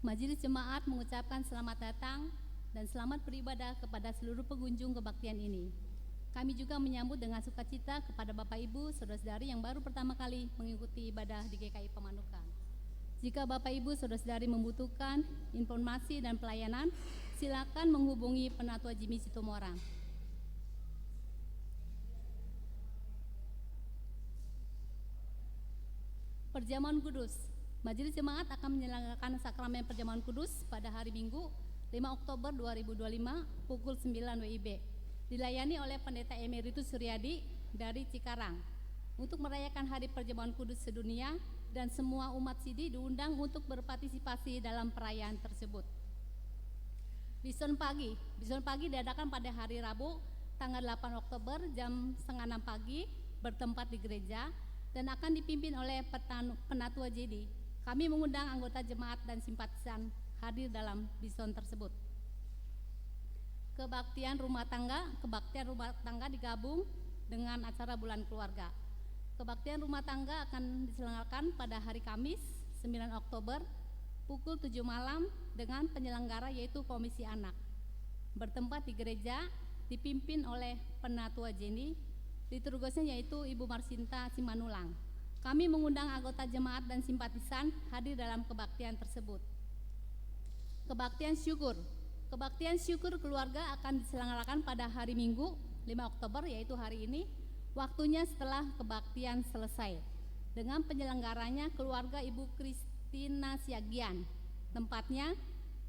Majelis Jemaat mengucapkan selamat datang dan selamat beribadah kepada seluruh pengunjung kebaktian ini. Kami juga menyambut dengan sukacita kepada Bapak Ibu, saudara-saudari yang baru pertama kali mengikuti ibadah di GKI Pamanukan. Jika Bapak Ibu, saudara-saudari membutuhkan informasi dan pelayanan, silakan menghubungi Penatua Jimmy Situmorang. Perjamuan Kudus. Majelis Jemaat akan menyelenggarakan sakramen Perjamuan Kudus pada hari Minggu 5 Oktober 2025 pukul 9 WIB. Dilayani oleh Pendeta Emeritus Suryadi dari Cikarang. Untuk merayakan Hari Perjamuan Kudus sedunia dan semua umat Sidi diundang untuk berpartisipasi dalam perayaan tersebut. Bison pagi diadakan pada hari Rabu tanggal 8 Oktober jam 5:30 pagi bertempat di gereja dan akan dipimpin oleh Penatua JD. Kami mengundang anggota jemaat dan simpatisan hadir dalam bison tersebut. Kebaktian rumah tangga digabung dengan acara bulan keluarga. Kebaktian rumah tangga akan diselenggarakan pada hari Kamis 9 Oktober pukul 7 malam dengan penyelenggara yaitu Komisi Anak. Bertempat di gereja dipimpin oleh Penatua Jenny, liturgisnya yaitu Ibu Marsinta Simanulang. Kami mengundang anggota jemaat dan simpatisan hadir dalam kebaktian tersebut. Kebaktian syukur keluarga akan diselenggarakan pada hari Minggu 5 Oktober yaitu hari ini, waktunya setelah kebaktian selesai. Dengan penyelenggaranya keluarga Ibu Kristina Siagian, tempatnya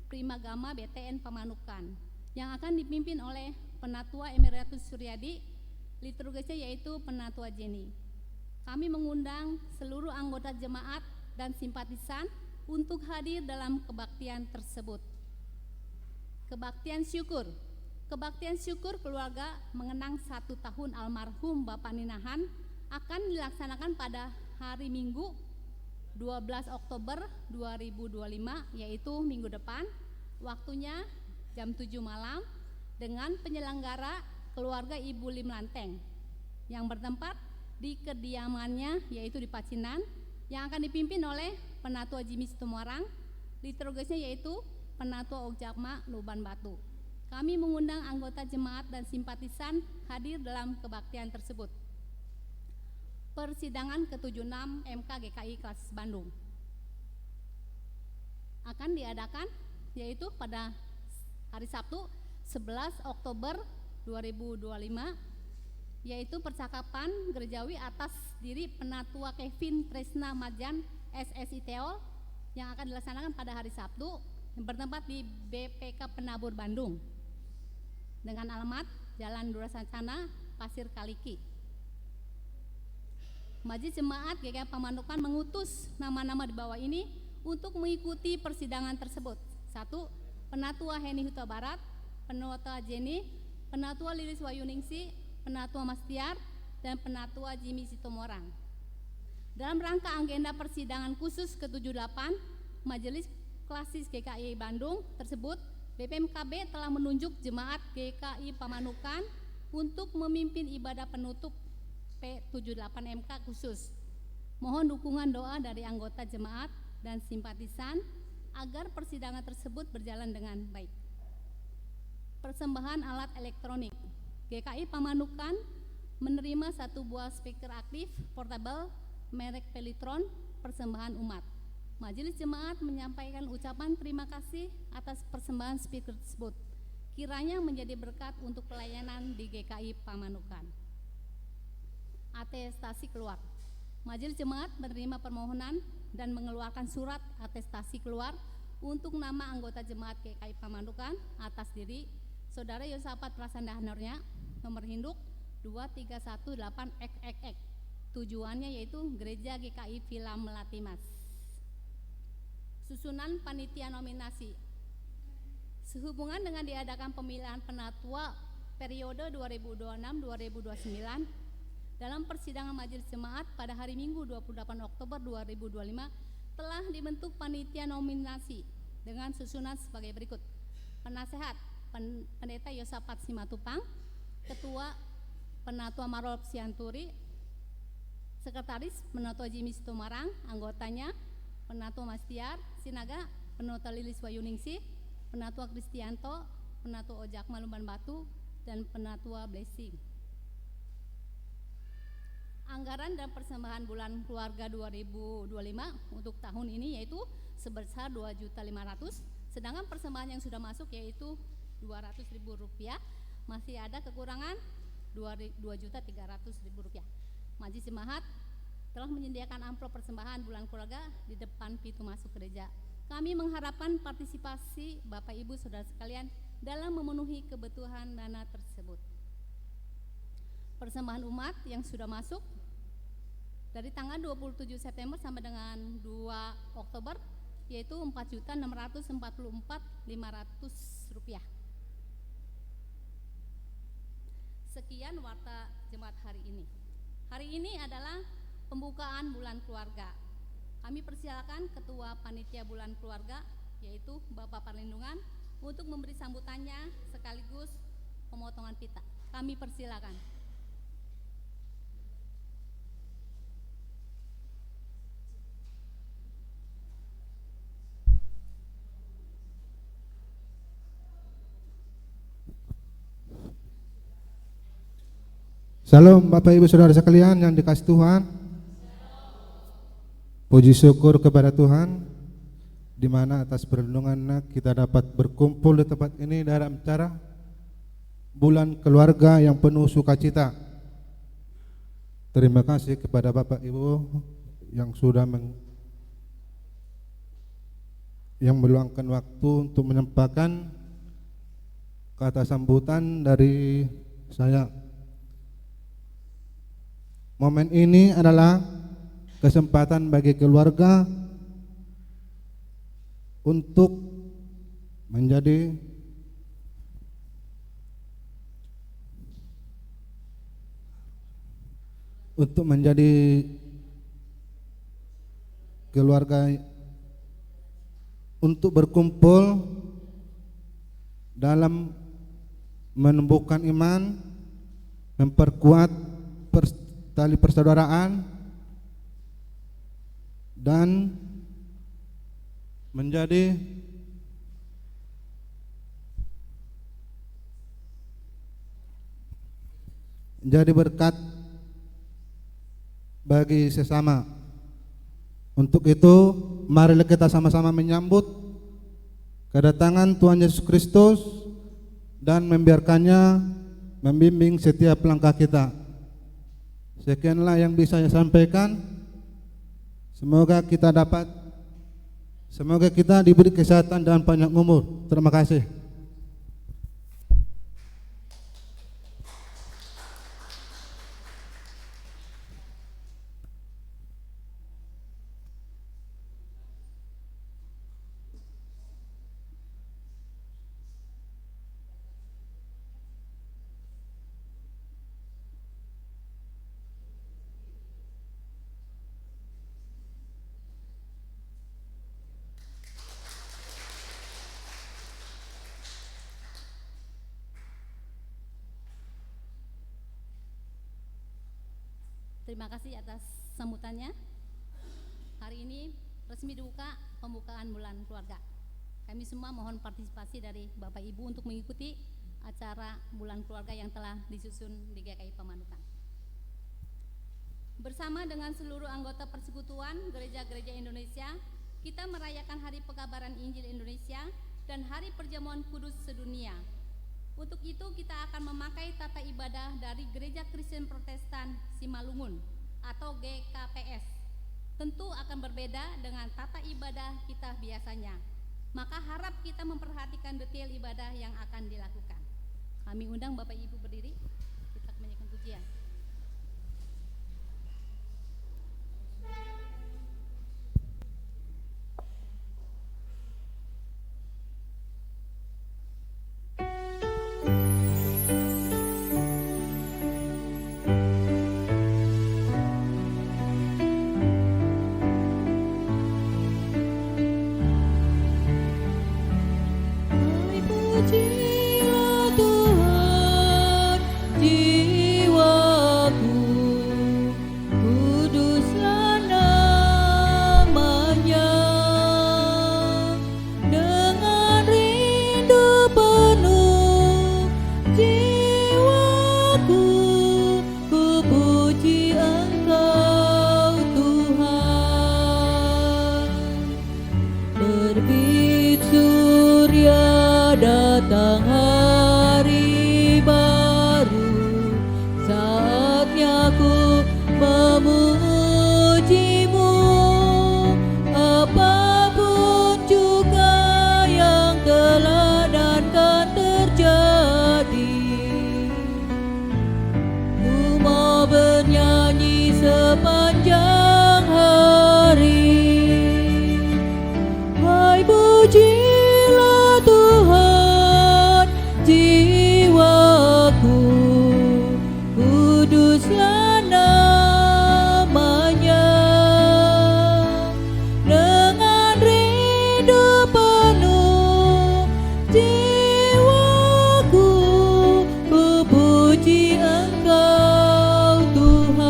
Primagama BTN Pamanukan, yang akan dipimpin oleh Penatua Emeritus Suryadi, liturgisnya yaitu Penatua Jenny. Kami mengundang seluruh anggota jemaat dan simpatisan untuk hadir dalam kebaktian tersebut. Kebaktian syukur keluarga mengenang 1 tahun almarhum Bapak Ninahan akan dilaksanakan pada hari Minggu 12 Oktober 2025 yaitu minggu depan, waktunya jam 7 malam dengan penyelenggara keluarga Ibu Lim Lanteng yang bertempat di kediamannya yaitu di Pacinan, yang akan dipimpin oleh Penatua Jimmy Situmorang, liturgisnya yaitu Penatua Okjakma Luban Batu. Kami mengundang anggota jemaat dan simpatisan hadir dalam kebaktian tersebut. Persidangan ke-76 MK GKI Kelas Bandung akan diadakan yaitu pada hari Sabtu 11 Oktober 2025 yaitu percakapan gerejawi atas diri Penatua Kevin Tresna Majan SSI Teol yang akan dilaksanakan pada hari Sabtu yang bertempat di BPK Penabur Bandung dengan alamat Jalan Durasancana, Pasir Kaliki. Majelis Jemaat GKI Pamanukan mengutus nama-nama di bawah ini untuk mengikuti persidangan tersebut. 1. Penatua Heni Huta Barat, Penatua Jenny, Penatua Lilis Wayuningsi, Penatua Mastiar, dan Penatua Jimmy Situmorang. Dalam rangka agenda persidangan khusus ke-78 Majelis Klasis GKI Bandung tersebut, BPMKB telah menunjuk jemaat GKI Pamanukan untuk memimpin ibadah penutup P78 MK khusus. Mohon dukungan doa dari anggota jemaat dan simpatisan agar persidangan tersebut berjalan dengan baik. Persembahan alat elektronik. GKI Pamanukan menerima 1 buah speaker aktif portable merek Pelitron persembahan umat. Majelis Jemaat menyampaikan ucapan terima kasih atas persembahan speaker tersebut. Kiranya menjadi berkat untuk pelayanan di GKI Pamanukan. Atestasi keluar. Majelis Jemaat menerima permohonan dan mengeluarkan surat atestasi keluar untuk nama anggota jemaat GKI Pamanukan atas diri Saudara Yosafat Prasanda Hanornya, nomor induk 2318XX. Tujuannya yaitu Gereja GKI Villa Melati Mas. Susunan panitia nominasi. Sehubungan dengan diadakan pemilihan penatua periode 2026-2029 dalam persidangan Majelis Jemaat pada hari Minggu 28 Oktober 2025 telah dibentuk panitia nominasi dengan susunan sebagai berikut. Penasehat Pendeta Yosafat Simatupang, Ketua Penatua Marol Sianturi, Sekretaris Penatua Jimmy Situmorang, anggotanya Penatua Mastiar Sinaga, Penata Lilis Wayuningsih, Penatua Kristianto, Penatua Ojak Malumban Batu, dan Penatua Blessing. Anggaran dan persembahan bulan keluarga 2025 untuk tahun ini yaitu sebesar 2.500.000, sedangkan persembahan yang sudah masuk yaitu Rp200.000. Masih ada kekurangan Rp2.300.000. Majelis Jemaat telah menyediakan amplop persembahan bulan keluarga di depan pintu masuk gereja. Kami mengharapkan partisipasi Bapak Ibu Saudara sekalian dalam memenuhi kebutuhan dana tersebut. Persembahan umat yang sudah masuk dari tanggal 27 September sampai dengan 2 Oktober yaitu Rp4.644.500. Sekian warta jemaat hari ini. Hari ini adalah pembukaan bulan keluarga. Kami persilakan Ketua Panitia Bulan Keluarga yaitu Bapak Perlindungan untuk memberi sambutannya sekaligus pemotongan pita. Kami persilakan. Salam Bapak Ibu Saudara sekalian yang dikasihi Tuhan. Puji syukur kepada Tuhan di mana atas perlindungannya kita dapat berkumpul di tempat ini dalam acara bulan keluarga yang penuh sukacita. Terima kasih kepada Bapak Ibu yang sudah yang meluangkan waktu untuk menyampaikan kata sambutan dari saya. Momen ini adalah kesempatan bagi keluarga untuk menjadi keluarga, untuk berkumpul dalam menumbuhkan iman, memperkuat tali persaudaraan, dan menjadi berkat bagi sesama. Untuk itu, marilah kita sama-sama menyambut kedatangan Tuhan Yesus Kristus dan membiarkannya membimbing setiap langkah kita. Sekianlah yang bisa saya sampaikan. Semoga kita diberi kesehatan dan panjang umur. Terima kasih. Terima kasih atas sambutannya. Hari ini resmi dibuka pembukaan bulan keluarga. Kami semua mohon partisipasi dari Bapak Ibu untuk mengikuti acara bulan keluarga yang telah disusun di GKI Pamanukan. Bersama dengan seluruh anggota Persekutuan Gereja-Gereja Indonesia, kita merayakan Hari Pekabaran Injil Indonesia dan Hari Perjamuan Kudus Sedunia. Untuk itu kita akan memakai tata ibadah dari Gereja Kristen Protestan Simalungun atau GKPS. Tentu akan berbeda dengan tata ibadah kita biasanya. Maka harap kita memperhatikan detail ibadah yang akan dilakukan. Kami undang Bapak Ibu berdiri, kita menyanyikan pujian. Terbit surya datang hari baru, saatnya ku memujimu. Apapun juga yang telah dan akan terjadi, ku mau bernyanyi sepanjang hari. Hai pujilah Tuhan jiwaku, kuduslah namanya. Dengan rindu penuh jiwaku, ku puji Engkau Tuhan.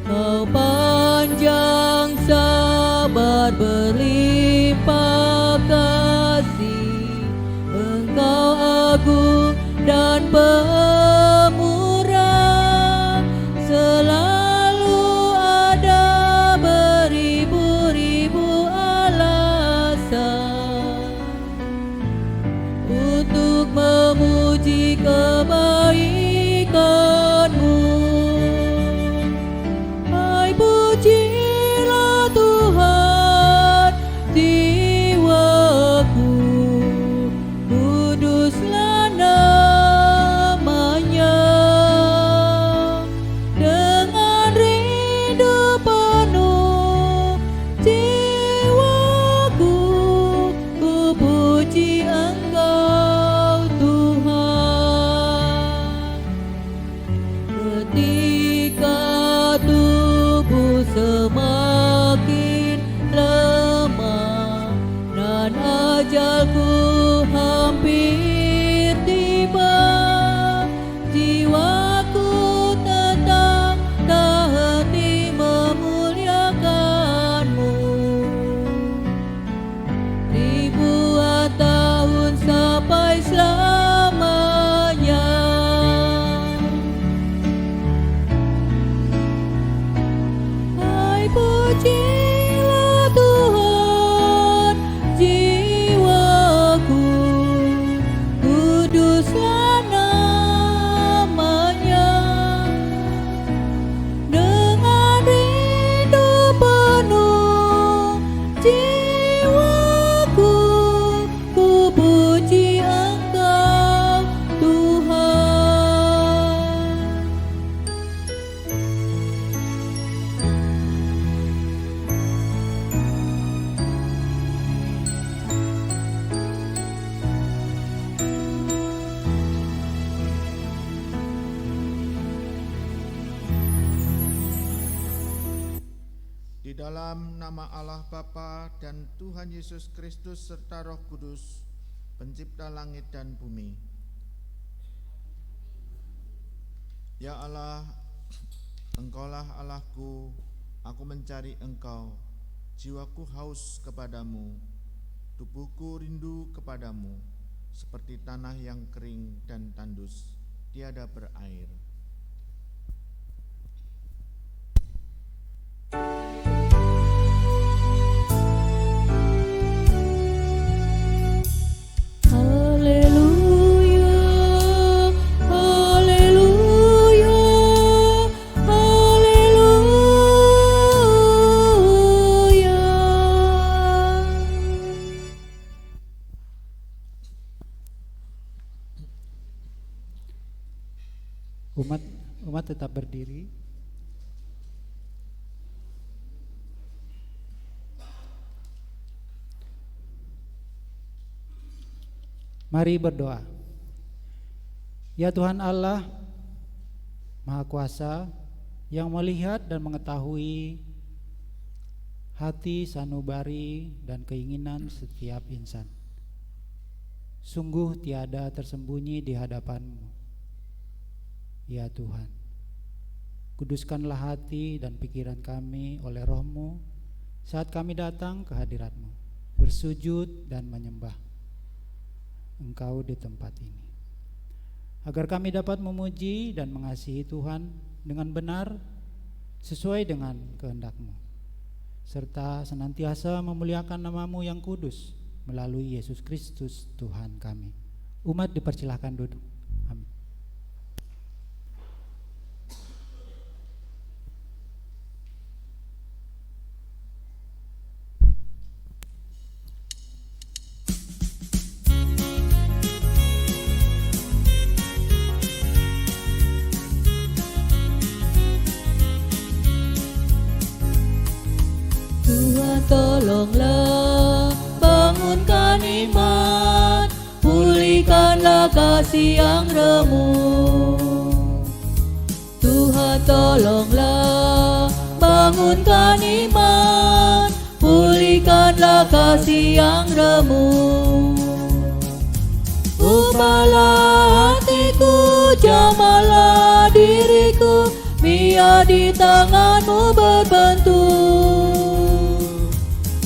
Kau panjang sabar berlimpah kasih, Engkau agung dan pemurah, selalu ada beribu-ribu alasan untuk memuji kebaikan-Mu. Hai pujilah Tuhan jiwaku, kuduslah namanya. Dengan rindu penuh jiwaku, ku puji Engkau Tuhan. Ketika tubuh semakin lemah dan ajalku hampir tiba, jiwaku tetap tak henti memuliakan-Mu. Ribuan tahun sampai selamanya. Hai pujilah Tuhan jiwaku, kuduslah namanya. Dengan rindu penuh jiwaku, ku puji Engkau Tuhan. Di dalam nama Allah Bapa dan Tuhan Yesus Kristus serta Roh Kudus, pencipta langit dan bumi. Ya Allah, Engkaulah Allahku, aku mencari Engkau. Jiwaku haus kepadamu, tubuhku rindu kepadamu, seperti tanah yang kering dan tandus, tiada berair. Haleluya, haleluya, haleluya. Umat tetap berdiri. Mari berdoa. Ya Tuhan Allah Maha Kuasa, yang melihat dan mengetahui hati, sanubari, dan keinginan setiap insan. Sungguh tiada tersembunyi di hadapan-Mu. Ya Tuhan, kuduskanlah hati dan pikiran kami oleh Roh-Mu saat kami datang ke hadirat-Mu, bersujud dan menyembah Engkau di tempat ini, agar kami dapat memuji dan mengasihi Tuhan dengan benar sesuai dengan kehendak-Mu. serta senantiasa memuliakan nama-Mu yang kudus melalui Yesus Kristus Tuhan kami. Umat dipersilahkan duduk. Amin. Tuhan tolonglah bangunkan iman, pulihkanlah kasih yang remuk. Tuhan tolonglah bangunkan iman, pulihkanlah kasih yang remuk. Ubahlah hatiku, jamalah diriku, biar di tangan-Mu berbentuk.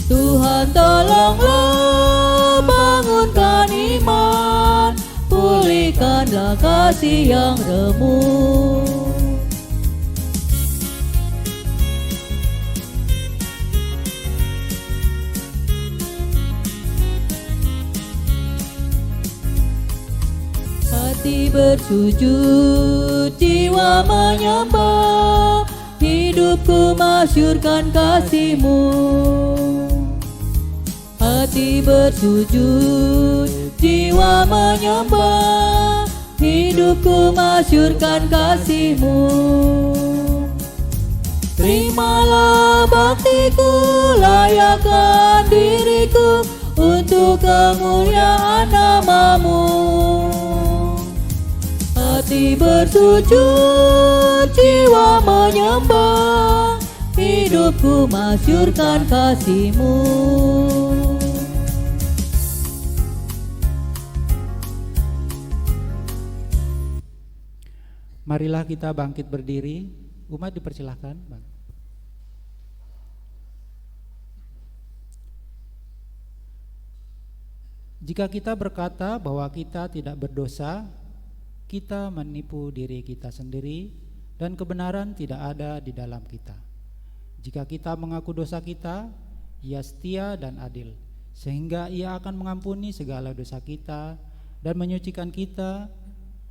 Tuhan tolonglah bangunkan iman, pulihkanlah kasih yang remuk. Hati bersujud, jiwa menyembah, hidupku masyurkan kasih-Mu. Hati bersujud, jiwa menyembah, hidupku masyurkan kasih-Mu. Terimalah baktiku, layakkan diriku untuk kemuliaan nama-Mu. Hati bersujud, jiwa menyembah, hidupku masyurkan kasih-Mu. Marilah kita bangkit berdiri. Umat dipersilahkan. Jika kita berkata bahwa kita tidak berdosa, kita menipu diri kita sendiri dan kebenaran tidak ada di dalam kita. Jika kita mengaku dosa kita, Ia setia dan adil, sehingga Ia akan mengampuni segala dosa kita dan menyucikan kita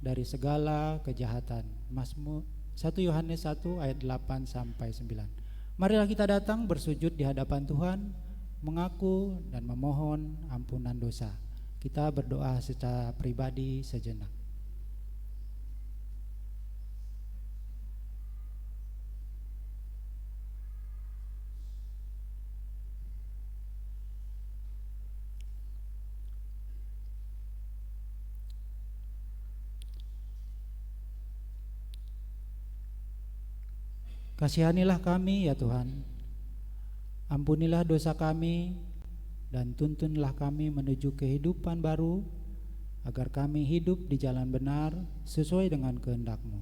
dari segala kejahatan. Mazmur 1 Yohanes 1 ayat 8 sampai 9. Marilah kita datang bersujud di hadapan Tuhan, mengaku dan memohon ampunan dosa. Kita berdoa secara pribadi sejenak. Kasihanilah kami ya Tuhan, ampunilah dosa kami dan tuntunlah kami menuju kehidupan baru, agar kami hidup di jalan benar sesuai dengan kehendak-Mu.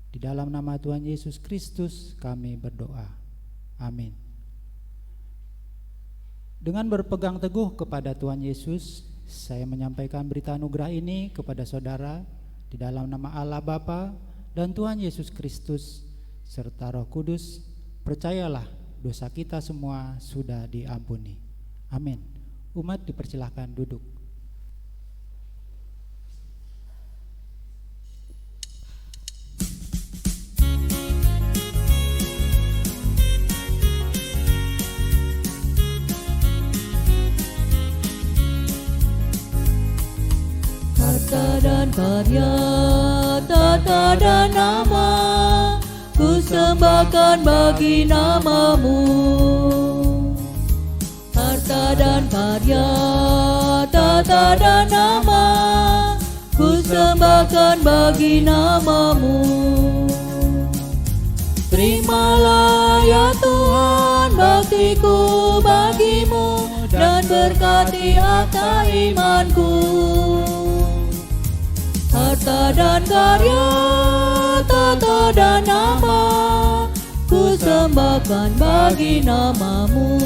Di dalam nama Tuhan Yesus Kristus kami berdoa. Amin. Dengan berpegang teguh kepada Tuhan Yesus, saya menyampaikan berita anugerah ini kepada saudara di dalam nama Allah Bapa dan Tuhan Yesus Kristus serta Roh Kudus. Percayalah, dosa kita semua sudah diampuni. Amin. Umat dipersilahkan duduk. Harta dan karya, tata dan nama, ku sembahkan bagi nama-Mu. Harta dan karya, tata dan nama, ku sembahkan bagi nama-Mu. Terimalah ya Tuhan baktiku bagi-Mu, dan berkati akta imanku. Harta dan karya, tata dan nama, ku sembahkan bagi nama-Mu.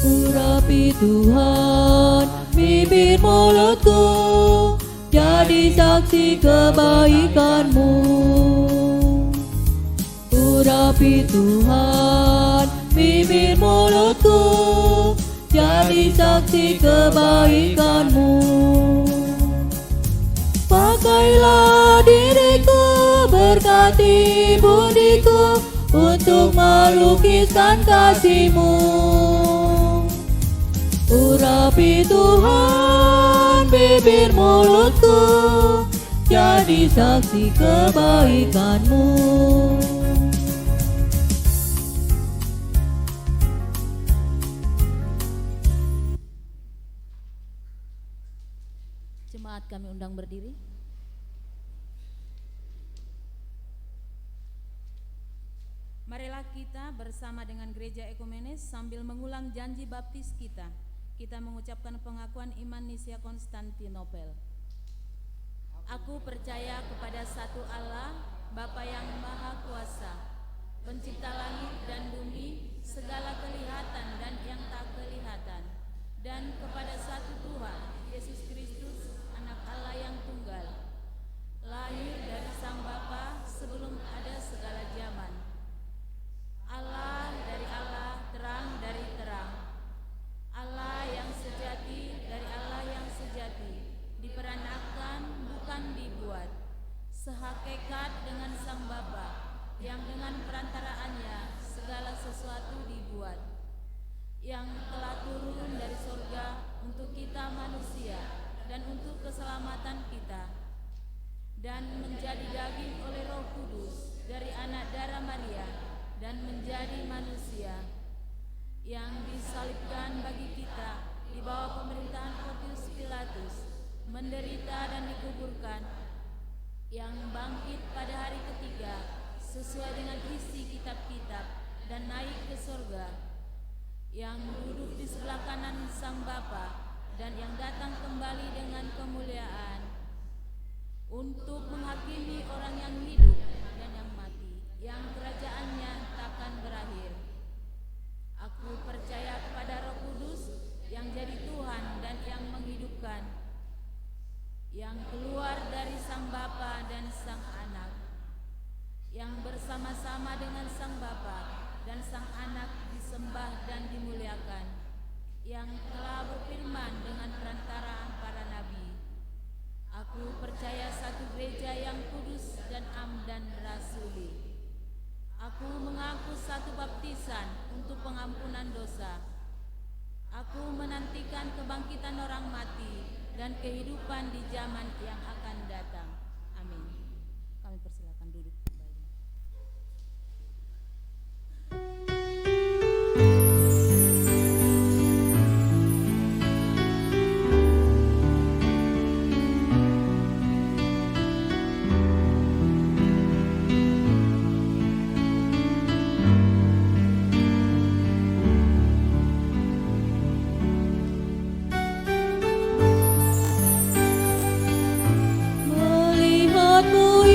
Urapi Tuhan bibir mulutku jadi saksi kebaikan-Mu. Urapi Tuhan bibir mulutku jadi saksi kebaikan-Mu. Pakailah diriku, berkati budiku untuk melukiskan kasih-Mu. Urapi Tuhan bibir mulutku jadi saksi kebaikan-Mu. Jemaat kami undang berdiri. Marilah kita bersama dengan Gereja Ekumenis sambil mengulang janji baptis kita. Kita mengucapkan pengakuan iman Nisia Konstantinopel. Aku percaya kepada satu Allah, Bapa yang Maha Kuasa, Pencipta langit dan bumi, segala kelihatan dan yang tak kelihatan, dan kepada satu Tuhan, Yesus Kristus, Anak Allah yang tunggal, lahir dari Sang Bapa sebelum ada segala zaman. Allah dari Allah, terang dari terang. Allah yang sejati dari Allah yang sejati, diperanakan bukan dibuat, sehakikat dengan Sang Bapa, yang dengan perantaraannya segala sesuatu dibuat, yang telah turun dari surga untuk kita manusia dan untuk keselamatan kita, dan menjadi daging oleh Roh Kudus dari anak darah Maria dan menjadi manusia, yang disalibkan bagi kita di bawah pemerintahan Pontius Pilatus, menderita dan dikuburkan, yang bangkit pada hari ketiga sesuai dengan isi kitab-kitab dan naik ke surga, yang duduk di sebelah kanan Sang Bapa dan yang datang kembali dengan kemuliaan untuk menghakimi orang yang hidup dan yang mati, yang kerajaannya takkan berakhir. Aku percaya kepada Roh Kudus yang jadi Tuhan dan yang menghidupkan, yang keluar dari Sang Bapa dan Sang Anak, yang bersama-sama dengan Sang Bapa dan Sang Anak disembah dan dimuliakan, yang telah berfirman dengan perantaraan para nabi. Aku percaya satu gereja yang kudus dan am dan rasuli. Aku mengaku satu baptisan untuk pengampunan dosa. Aku menantikan kebangkitan orang mati dan kehidupan di zaman yang akan datang. Amin. Kami persilakan duduk kembali. Melihat-Mu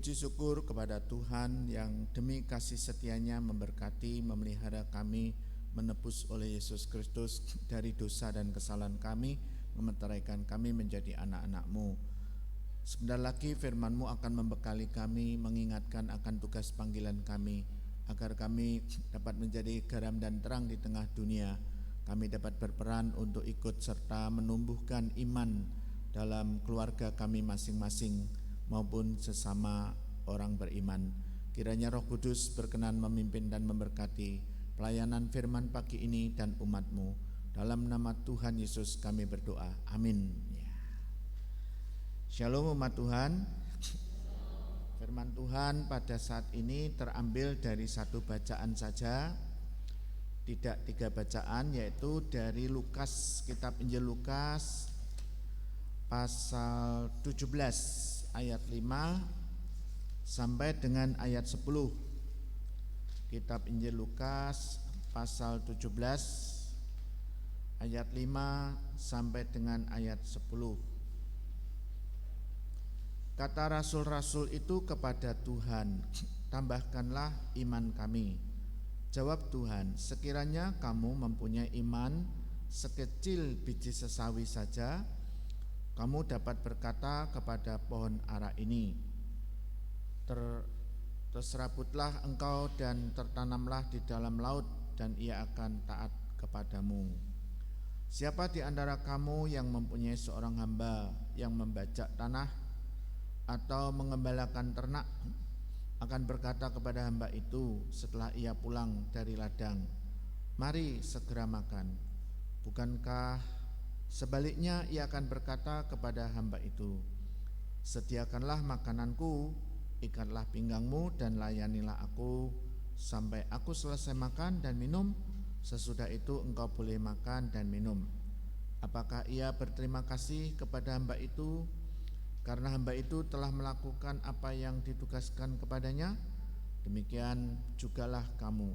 Puji syukur kepada Tuhan yang demi kasih setianya memberkati, memelihara kami, menebus oleh Yesus Kristus dari dosa dan kesalahan kami, memeteraikan kami menjadi anak-anak-Mu. Sebentar lagi firman-Mu akan membekali kami, mengingatkan akan tugas panggilan kami, agar kami dapat menjadi garam dan terang di tengah dunia. Kami dapat berperan untuk ikut serta menumbuhkan iman dalam keluarga kami masing-masing maupun sesama orang beriman. Kiranya Roh Kudus berkenan memimpin dan memberkati pelayanan firman pagi ini dan umat-Mu. Dalam nama Tuhan Yesus kami berdoa. Amin. Shalom umat Tuhan. Firman Tuhan pada saat ini terambil dari satu bacaan saja, tidak 3 bacaan, yaitu dari Lukas, kitab Injil Lukas pasal 17 ayat 5 sampai dengan ayat 10. Kitab Injil Lukas pasal 17 ayat 5 sampai dengan ayat 10. Kata rasul-rasul itu kepada Tuhan, tambahkanlah iman kami. Jawab Tuhan, sekiranya kamu mempunyai iman sekecil biji sesawi saja, kamu dapat berkata kepada pohon ara ini, terserabutlah engkau dan tertanamlah di dalam laut, dan ia akan taat kepadamu. Siapa di antara kamu yang mempunyai seorang hamba yang membajak tanah atau mengembalakan ternak, akan berkata kepada hamba itu setelah ia pulang dari ladang, mari segera makan? Bukankah sebaliknya ia akan berkata kepada hamba itu, sediakanlah makananku, ikatlah pinggangmu dan layanilah aku sampai aku selesai makan dan minum, sesudah itu engkau boleh makan dan minum. Apakah ia berterima kasih kepada hamba itu karena hamba itu telah melakukan apa yang ditugaskan kepadanya? Demikian jugalah kamu.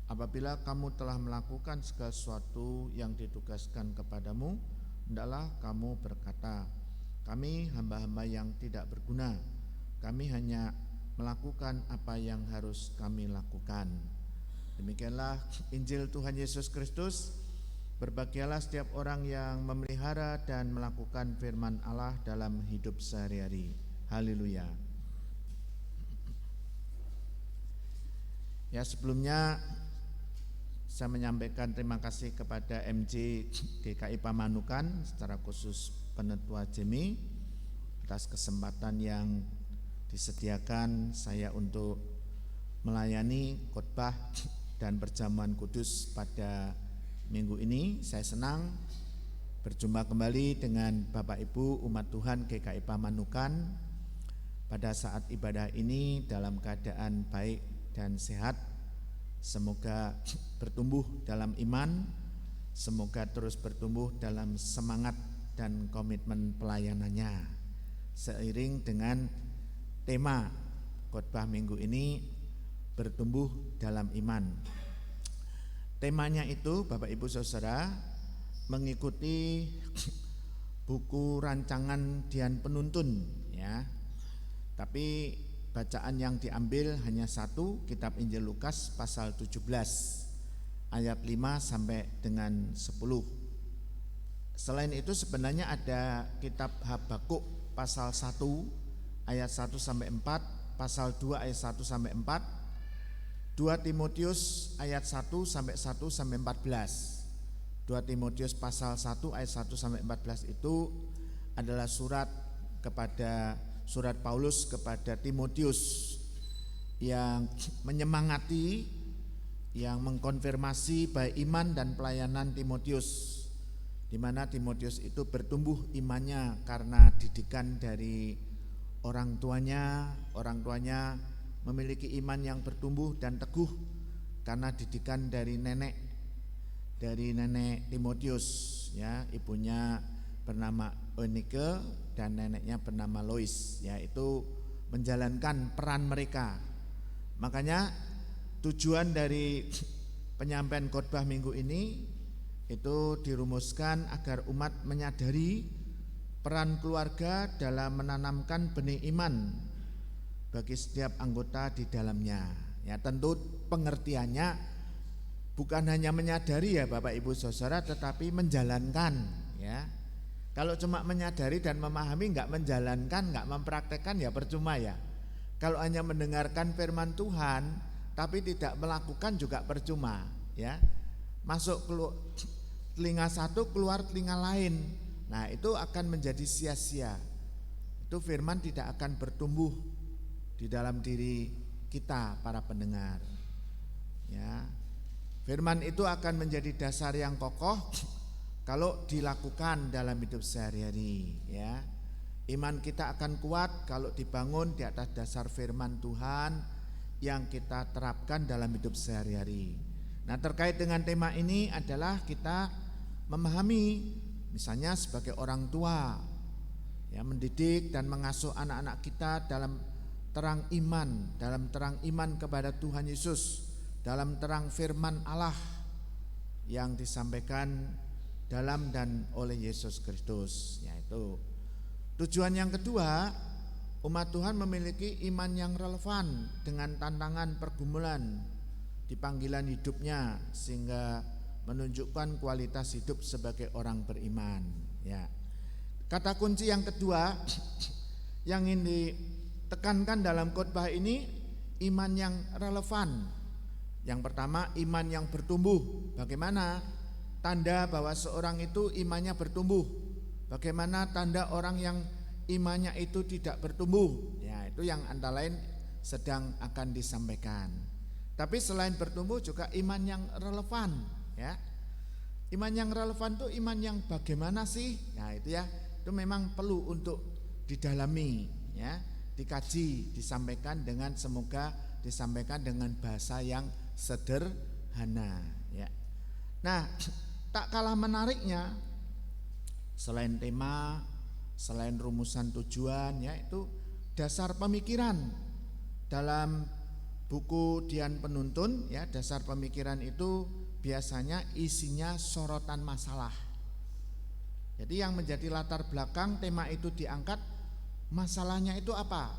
Apabila kamu telah melakukan segala sesuatu yang ditugaskan kepadamu, hendaklah kamu berkata, kami hamba-hamba yang tidak berguna, kami hanya melakukan apa yang harus kami lakukan. Demikianlah Injil Tuhan Yesus Kristus. Berbahagialah setiap orang yang memelihara dan melakukan firman Allah dalam hidup sehari-hari. Haleluya. Ya, sebelumnya saya menyampaikan terima kasih kepada MJ GKI Pamanukan, secara khusus Penetua Jemi, atas kesempatan yang disediakan saya untuk melayani khotbah dan perjamuan kudus pada minggu ini. Saya senang berjumpa kembali dengan Bapak Ibu umat Tuhan GKI Pamanukan pada saat ibadah ini dalam keadaan baik dan sehat. Semoga bertumbuh dalam iman, semoga terus bertumbuh dalam semangat dan komitmen pelayanannya. Seiring dengan tema khotbah minggu ini, bertumbuh dalam iman. Temanya itu Bapak Ibu Saudara mengikuti buku rancangan Dian Penuntun ya. Tapi bacaan yang diambil hanya satu, kitab Injil Lukas pasal 17 ayat 5 sampai dengan 10. Selain itu sebenarnya ada kitab Habakuk pasal 1 ayat 1 sampai 4, pasal 2 ayat 1 sampai 4, 2 Timotius ayat 1 sampai 14. 2 Timotius pasal 1 ayat 1 sampai 14 itu adalah surat Paulus kepada Timotius yang menyemangati, yang mengkonfirmasi baik iman dan pelayanan Timotius, di mana Timotius itu bertumbuh imannya karena didikan dari orang tuanya memiliki iman yang bertumbuh dan teguh karena didikan dari nenek Timotius ya, ibunya bernama Eunike dan neneknya bernama Lois, yaitu menjalankan peran mereka. Makanya tujuan dari penyampaian khotbah minggu ini itu dirumuskan agar umat menyadari peran keluarga dalam menanamkan benih iman bagi setiap anggota di dalamnya. Ya, tentu pengertiannya bukan hanya menyadari ya Bapak Ibu Saudara, tetapi menjalankan ya. Kalau cuma menyadari dan memahami nggak menjalankan, nggak mempraktekkan ya percuma ya. Kalau hanya mendengarkan firman Tuhan tapi tidak melakukan juga percuma ya. Masuk telinga satu keluar telinga lain. Nah, itu akan menjadi sia-sia. Itu firman tidak akan bertumbuh di dalam diri kita para pendengar. Ya. Firman itu akan menjadi dasar yang kokoh kalau dilakukan dalam hidup sehari-hari ya. Iman kita akan kuat kalau dibangun di atas dasar firman Tuhan yang kita terapkan dalam hidup sehari-hari. Nah, terkait dengan tema ini adalah kita memahami misalnya sebagai orang tua ya, mendidik dan mengasuh anak-anak kita dalam terang iman kepada Tuhan Yesus, dalam terang firman Allah yang disampaikan dalam dan oleh Yesus Kristus. Yaitu tujuan yang kedua, umat Tuhan memiliki iman yang relevan dengan tantangan pergumulan di panggilan hidupnya sehingga menunjukkan kualitas hidup sebagai orang beriman. Ya. Kata kunci yang kedua yang ingin ditekankan dalam khotbah ini, iman yang relevan. Yang pertama, iman yang bertumbuh. Bagaimana tanda bahwa seorang itu imannya bertumbuh? Bagaimana tanda orang yang imannya itu tidak bertumbuh? Ya, itu yang antara lain sedang akan disampaikan. Tapi selain bertumbuh juga iman yang relevan, ya. Iman yang relevan itu iman yang bagaimana sih? Ya, itu ya. Itu memang perlu untuk didalami, ya, dikaji, disampaikan dengan semoga disampaikan dengan bahasa yang sederhana, ya. Nah, tak kalah menariknya, selain tema, selain rumusan tujuan, ya, itu dasar pemikiran dalam buku Dian Penuntun, ya, dasar pemikiran itu biasanya isinya sorotan masalah. Jadi yang menjadi latar belakang tema itu diangkat, masalahnya itu apa?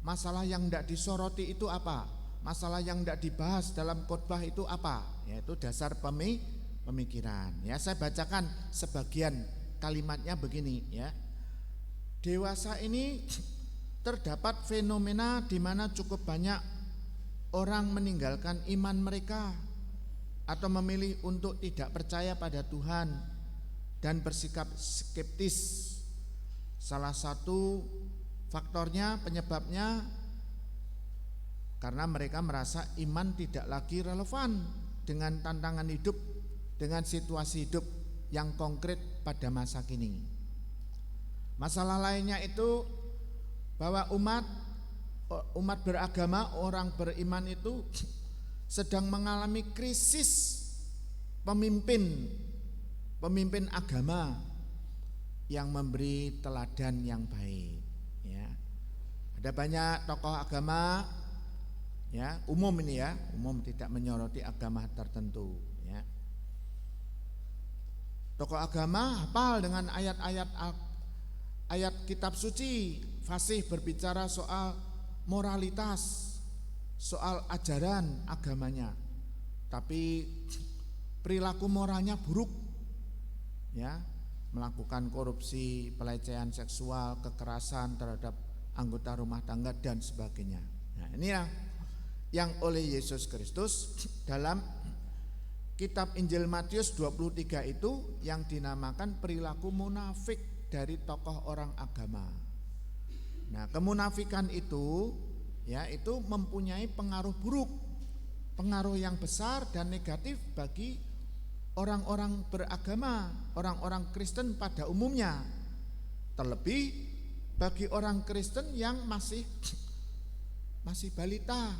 Masalah yang tidak disoroti itu apa? Masalah yang tidak dibahas dalam khotbah itu apa? Yaitu dasar pemikiran. Ya, saya bacakan sebagian kalimatnya begini, ya. Dewasa ini terdapat fenomena di mana cukup banyak orang meninggalkan iman mereka atau memilih untuk tidak percaya pada Tuhan dan bersikap skeptis. Salah satu faktornya, penyebabnya karena mereka merasa iman tidak lagi relevan dengan tantangan hidup, dengan situasi hidup yang konkret pada masa kini. Masalah lainnya itu bahwa umat beragama, orang beriman itu sedang mengalami krisis pemimpin agama yang memberi teladan yang baik, ya. Ada banyak tokoh agama, ya, umum ini, ya, umum, tidak menyoroti agama tertentu, ya. Tokoh agama hafal dengan ayat kitab suci, fasih berbicara soal moralitas, soal ajaran agamanya, tapi perilaku moralnya buruk, ya, melakukan korupsi, pelecehan seksual, kekerasan terhadap anggota rumah tangga dan sebagainya. Nah, inilah yang oleh Yesus Kristus dalam kitab Injil Matius 23 itu yang dinamakan perilaku munafik dari tokoh orang agama. Nah, kemunafikan itu, ya, itu mempunyai pengaruh buruk, pengaruh yang besar dan negatif bagi orang-orang beragama, orang-orang Kristen pada umumnya. Terlebih bagi orang Kristen yang masih balita,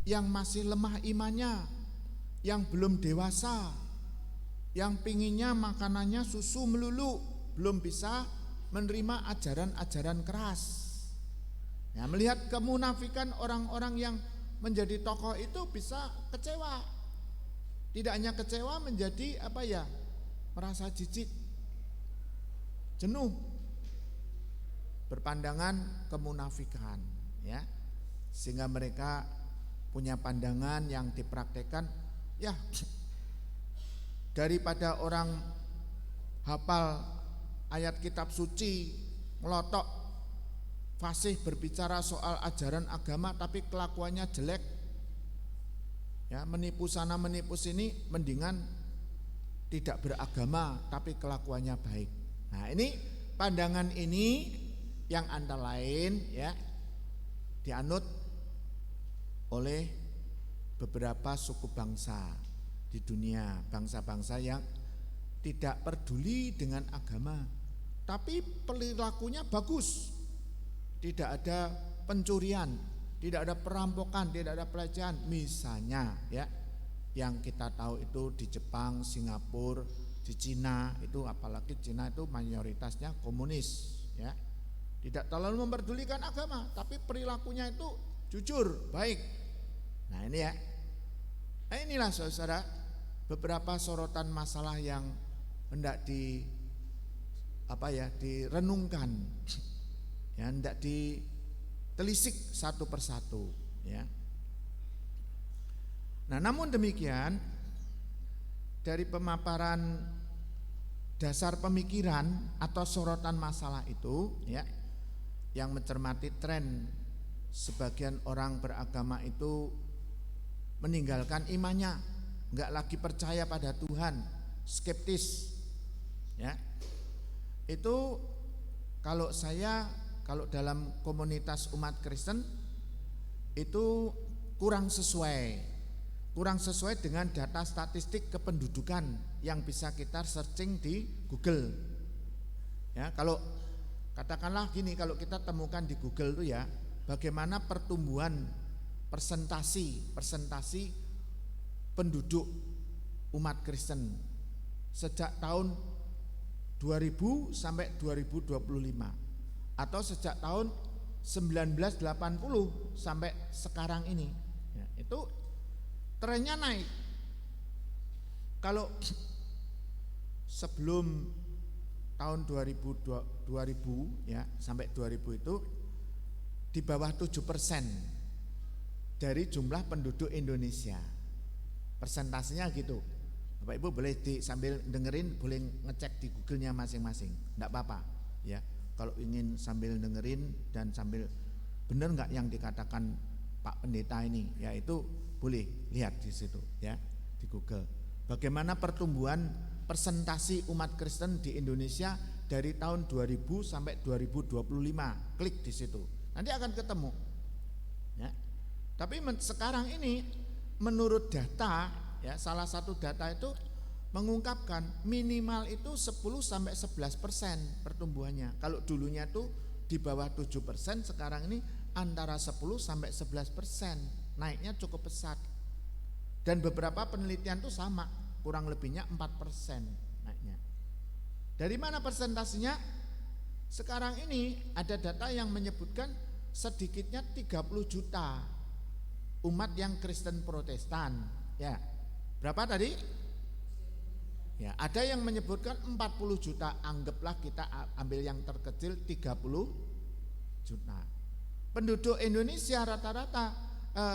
yang masih lemah imannya, yang belum dewasa, yang pinginnya makanannya susu melulu, belum bisa menerima ajaran-ajaran keras. Ya, melihat kemunafikan orang-orang yang menjadi tokoh itu bisa kecewa. Tidak hanya kecewa, menjadi apa ya? Merasa jijik, jenuh, berpandangan kemunafikan, ya. sehingga mereka punya pandangan yang dipraktekkan, ya daripada orang hafal ayat kitab suci, melotok fasih berbicara soal ajaran agama tapi kelakuannya jelek, ya menipu sana menipu sini, mendingan tidak beragama tapi kelakuannya baik. Nah ini pandangan ini yang antara lain ya dianut oleh beberapa suku bangsa di dunia, bangsa-bangsa yang tidak peduli dengan agama, tapi perilakunya bagus, tidak ada pencurian, tidak ada perampokan, tidak ada pelecehan, misalnya ya. Yang kita tahu itu di Jepang, Singapura, di Cina itu, apalagi Cina itu mayoritasnya komunis ya. Tidak terlalu memperdulikan agama, tapi perilakunya itu jujur, baik. Nah ini ya. Nah inilah saudara beberapa sorotan masalah yang hendak direnungkan. Ya, hendak ditelisik satu persatu ya. Nah, namun demikian dari pemaparan dasar pemikiran atau sorotan masalah itu ya, yang mencermati tren sebagian orang beragama itu meninggalkan imannya, enggak lagi percaya pada Tuhan, skeptis ya. Itu kalau dalam komunitas umat Kristen itu kurang sesuai dengan data statistik kependudukan yang bisa kita searching di Google. Ya, kalau katakanlah gini, kalau kita temukan di Google itu ya, bagaimana pertumbuhan persentasi penduduk umat Kristen sejak tahun 2000 sampai 2025 atau sejak tahun 1980 sampai sekarang ini ya, itu trennya naik. Kalau sebelum tahun 2000 ya sampai 2000 itu di bawah 7% dari jumlah penduduk Indonesia. Persentasenya gitu. Bapak Ibu boleh sambil dengerin, boleh ngecek di Google-nya masing-masing. Enggak apa-apa ya. Kalau ingin sambil dengerin dan sambil benar enggak yang dikatakan Pak Pendeta ini, ya itu boleh lihat di situ ya di Google. Bagaimana pertumbuhan persentasi umat Kristen di Indonesia dari tahun 2000 sampai 2025. Klik di situ. Nanti akan ketemu. Ya. Tapi sekarang ini menurut data ya, salah satu data itu mengungkapkan minimal itu 10 sampai 11% pertumbuhannya. Kalau dulunya itu di bawah 7%, sekarang ini antara 10 sampai 11%. Naiknya cukup pesat. Dan beberapa penelitian itu sama, kurang lebihnya 4% naiknya. Dari mana persentasenya? Sekarang ini ada data yang menyebutkan sedikitnya 30 juta umat yang Kristen Protestan. Ya, berapa tadi? Ya, ada yang menyebutkan 40 juta, anggaplah kita ambil yang terkecil 30 juta. Penduduk Indonesia rata-rata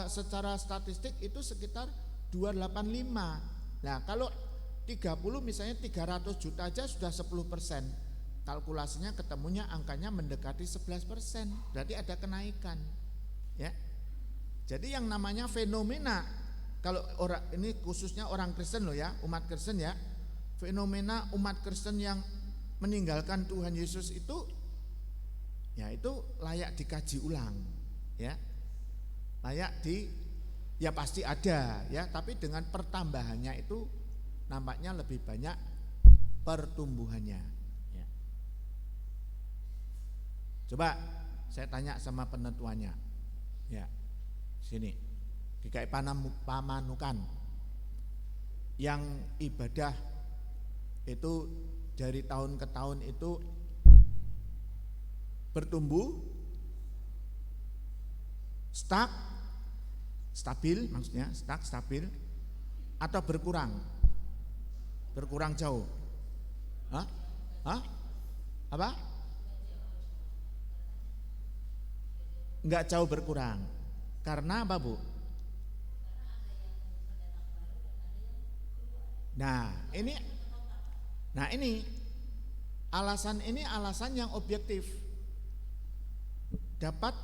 secara statistik itu sekitar 285. Nah, kalau 30 misalnya 300 juta aja sudah 10%. Kalkulasinya ketemunya angkanya mendekati 11%. Berarti ada kenaikan. Ya. Jadi yang namanya fenomena, kalau orang ini khususnya orang Kristen loh ya, umat Kristen ya. Fenomena umat Kristen yang meninggalkan Tuhan Yesus itu ya itu layak dikaji ulang, ya. Ya pasti ada ya, tapi dengan pertambahannya itu nampaknya lebih banyak pertumbuhannya ya. Coba saya tanya sama penentuannya ya, sini GKI Pamanukan yang ibadah itu dari tahun ke tahun itu bertumbuh, stabil maksudnya, stabil atau berkurang jauh? Apa? Enggak jauh berkurang. Karena apa, Bu? Nah, ini alasan yang objektif. Dapat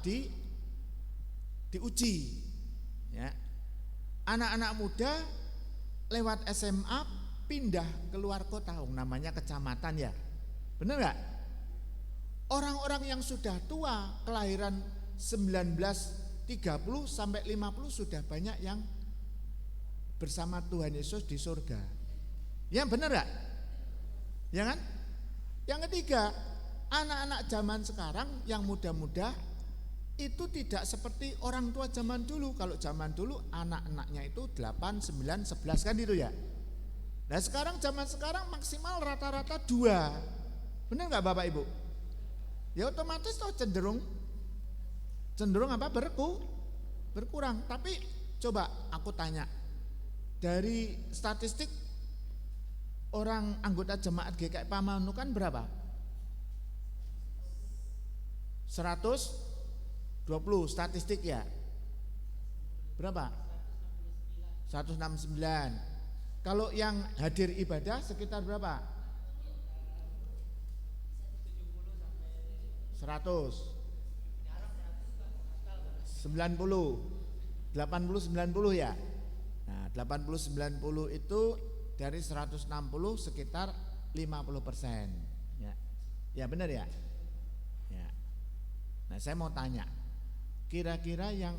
diuji. Ya. Anak-anak muda lewat SMA pindah keluar kota, namanya kecamatan ya. Benar enggak? Orang-orang yang sudah tua, kelahiran 1930 sampai 50 sudah banyak yang bersama Tuhan Yesus di surga. Ya benar enggak? Ya kan? Yang ketiga, anak-anak zaman sekarang yang muda-muda itu tidak seperti orang tua zaman dulu. Kalau zaman dulu anak-anaknya itu 8, 9, 11 kan itu ya. Nah sekarang zaman sekarang maksimal rata-rata 2. Benar enggak Bapak Ibu? Ya otomatis toh cenderung apa? Berkurang. Tapi coba aku tanya, dari statistik orang anggota jemaat GKI Pamanukan berapa? 120 statistik ya. Berapa? 169. Kalau yang hadir ibadah sekitar berapa? 90 80 90 ya. Nah 80 90 itu dari 160 sekitar 50%. Ya benar ya. Nah saya mau tanya, kira-kira yang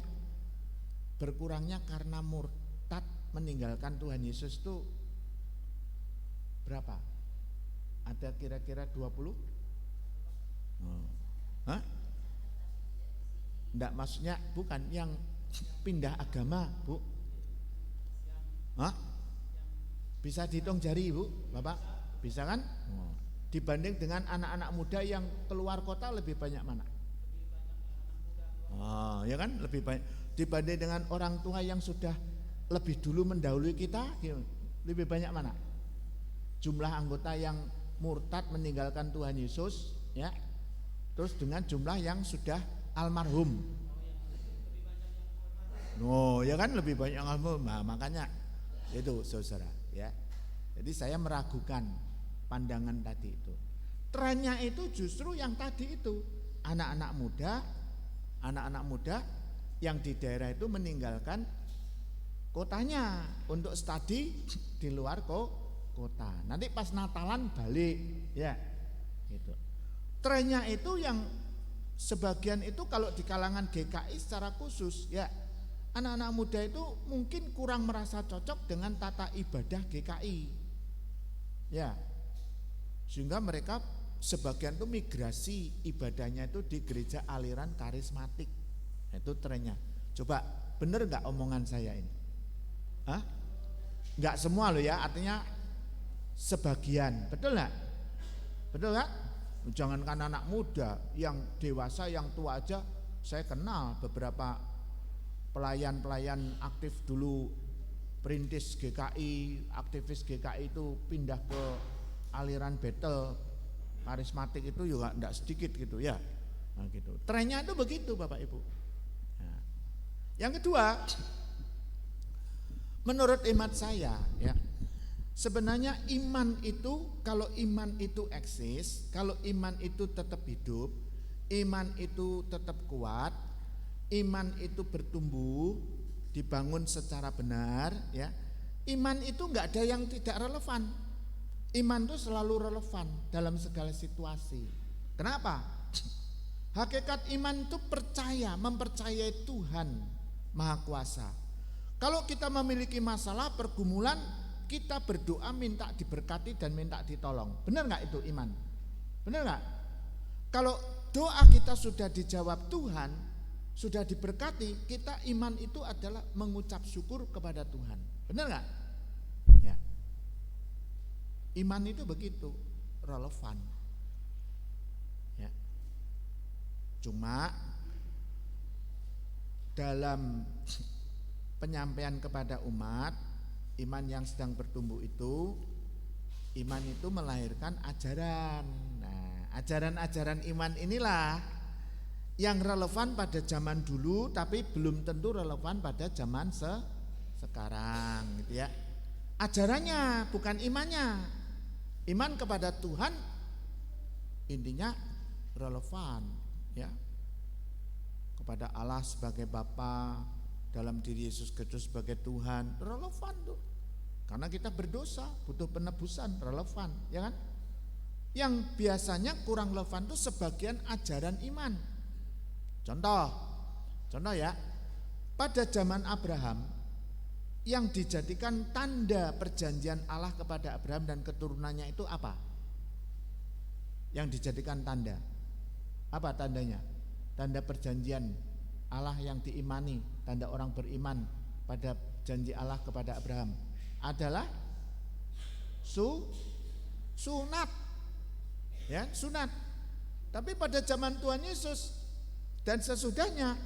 berkurangnya karena murtad meninggalkan Tuhan Yesus itu berapa? Ada kira-kira 20? Hah? Enggak, maksudnya bukan yang pindah agama, Bu. Hah? Bisa dihitung jari, Bu, Bapak? Bisa kan? Dibanding dengan anak-anak muda yang keluar kota lebih banyak mana? Oh, ya kan? Lebih banyak dibanding dengan orang tua yang sudah lebih dulu mendahului kita, lebih banyak mana? Jumlah anggota yang murtad meninggalkan Tuhan Yesus, ya. Terus dengan jumlah yang sudah almarhum. Oh, ya kan lebih banyak almarhum. Nah, makanya itu saudara, ya. Jadi saya meragukan pandangan tadi itu. Trennya itu justru yang tadi itu, anak-anak muda yang di daerah itu meninggalkan kotanya untuk studi di luar kota. Nanti pas Natalan balik, ya. Gitu. Trennya itu yang sebagian itu kalau di kalangan GKI secara khusus, ya. Anak-anak muda itu mungkin kurang merasa cocok dengan tata ibadah GKI. Ya. Sehingga mereka sebagian itu migrasi ibadahnya itu di gereja aliran karismatik. Itu trennya. Coba bener gak omongan saya ini? Hah? Gak semua loh ya, artinya sebagian. Betul gak? Betul gak? Jangankan anak muda, yang dewasa, yang tua aja. Saya kenal beberapa pelayan-pelayan aktif dulu, perintis GKI, aktivis GKI itu pindah ke aliran Betel karismatik itu juga tidak sedikit gitu ya. Nah, gitu. Trennya itu begitu Bapak Ibu. Nah. Yang kedua, menurut hemat saya, ya, sebenarnya iman itu, kalau iman itu eksis, kalau iman itu tetap hidup, iman itu tetap kuat, iman itu bertumbuh, dibangun secara benar, ya. Iman itu enggak ada yang tidak relevan. Iman itu selalu relevan dalam segala situasi. Kenapa? Hakikat iman itu mempercayai Tuhan Maha Kuasa. Kalau kita memiliki masalah, pergumulan, kita berdoa minta diberkati dan minta ditolong. Benar gak itu iman? Benar gak? Kalau doa kita sudah dijawab Tuhan, sudah diberkati, kita iman itu adalah mengucap syukur kepada Tuhan. Benar gak? Ya. Iman itu begitu relevan. Ya. Cuma dalam penyampaian kepada umat, iman yang sedang bertumbuh itu, iman itu melahirkan ajaran. Nah, ajaran-ajaran iman inilah yang relevan pada zaman dulu tapi belum tentu relevan pada zaman sekarang gitu ya. Ajarannya bukan imannya. Iman kepada Tuhan intinya relevan ya. Kepada Allah sebagai Bapa, dalam diri Yesus Kristus sebagai Tuhan, relevan tuh. Karena kita berdosa, butuh penebusan, relevan, ya kan? Yang biasanya kurang relevan itu sebagian ajaran iman. Contoh ya, pada zaman Abraham yang dijadikan tanda perjanjian Allah kepada Abraham dan keturunannya itu apa? Yang dijadikan tanda. Apa tandanya? Tanda perjanjian Allah yang diimani, tanda orang beriman pada janji Allah kepada Abraham adalah sunat. Ya, sunat. Tapi pada zaman Tuhan Yesus dan sesudahnya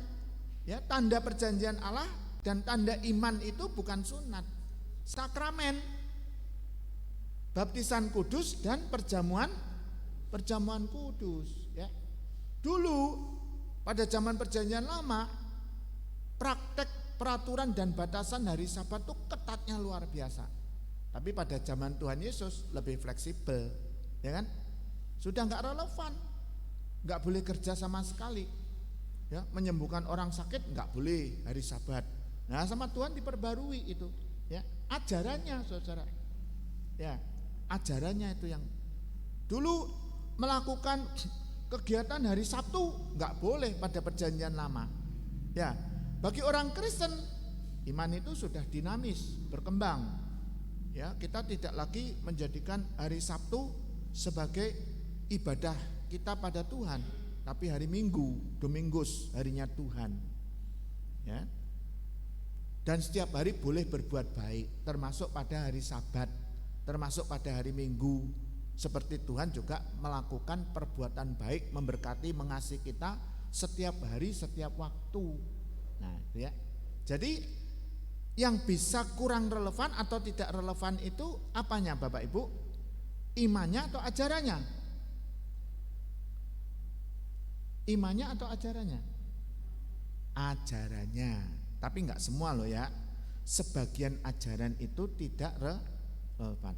ya, tanda perjanjian Allah dan tanda iman itu bukan sunat, sakramen, baptisan kudus dan perjamuan kudus ya. Dulu pada zaman perjanjian lama praktek peraturan dan batasan hari Sabat itu ketatnya luar biasa. Tapi pada zaman Tuhan Yesus lebih fleksibel, ya kan? Sudah nggak relevan, nggak boleh kerja sama sekali. Ya, menyembuhkan orang sakit nggak boleh hari Sabat. Nah, sama Tuhan diperbarui itu, ya. Ajarannya, saudara. Ya, ajarannya itu yang dulu melakukan kegiatan hari Sabtu nggak boleh pada perjanjian lama. Ya, bagi orang Kristen iman itu sudah dinamis, berkembang. Ya, kita tidak lagi menjadikan hari Sabtu sebagai ibadah kita pada Tuhan, tapi hari Minggu, Domingus, harinya Tuhan. Ya. Dan setiap hari boleh berbuat baik, termasuk pada hari Sabat, termasuk pada hari Minggu. Seperti Tuhan juga melakukan perbuatan baik, memberkati, mengasihi kita setiap hari, setiap waktu. Nah, itu ya. Jadi yang bisa kurang relevan atau tidak relevan itu apanya Bapak Ibu? Imannya atau ajarannya? Imannya atau ajarannya? Ajarannya. Tapi enggak semua loh ya. Sebagian ajaran itu tidak relevan.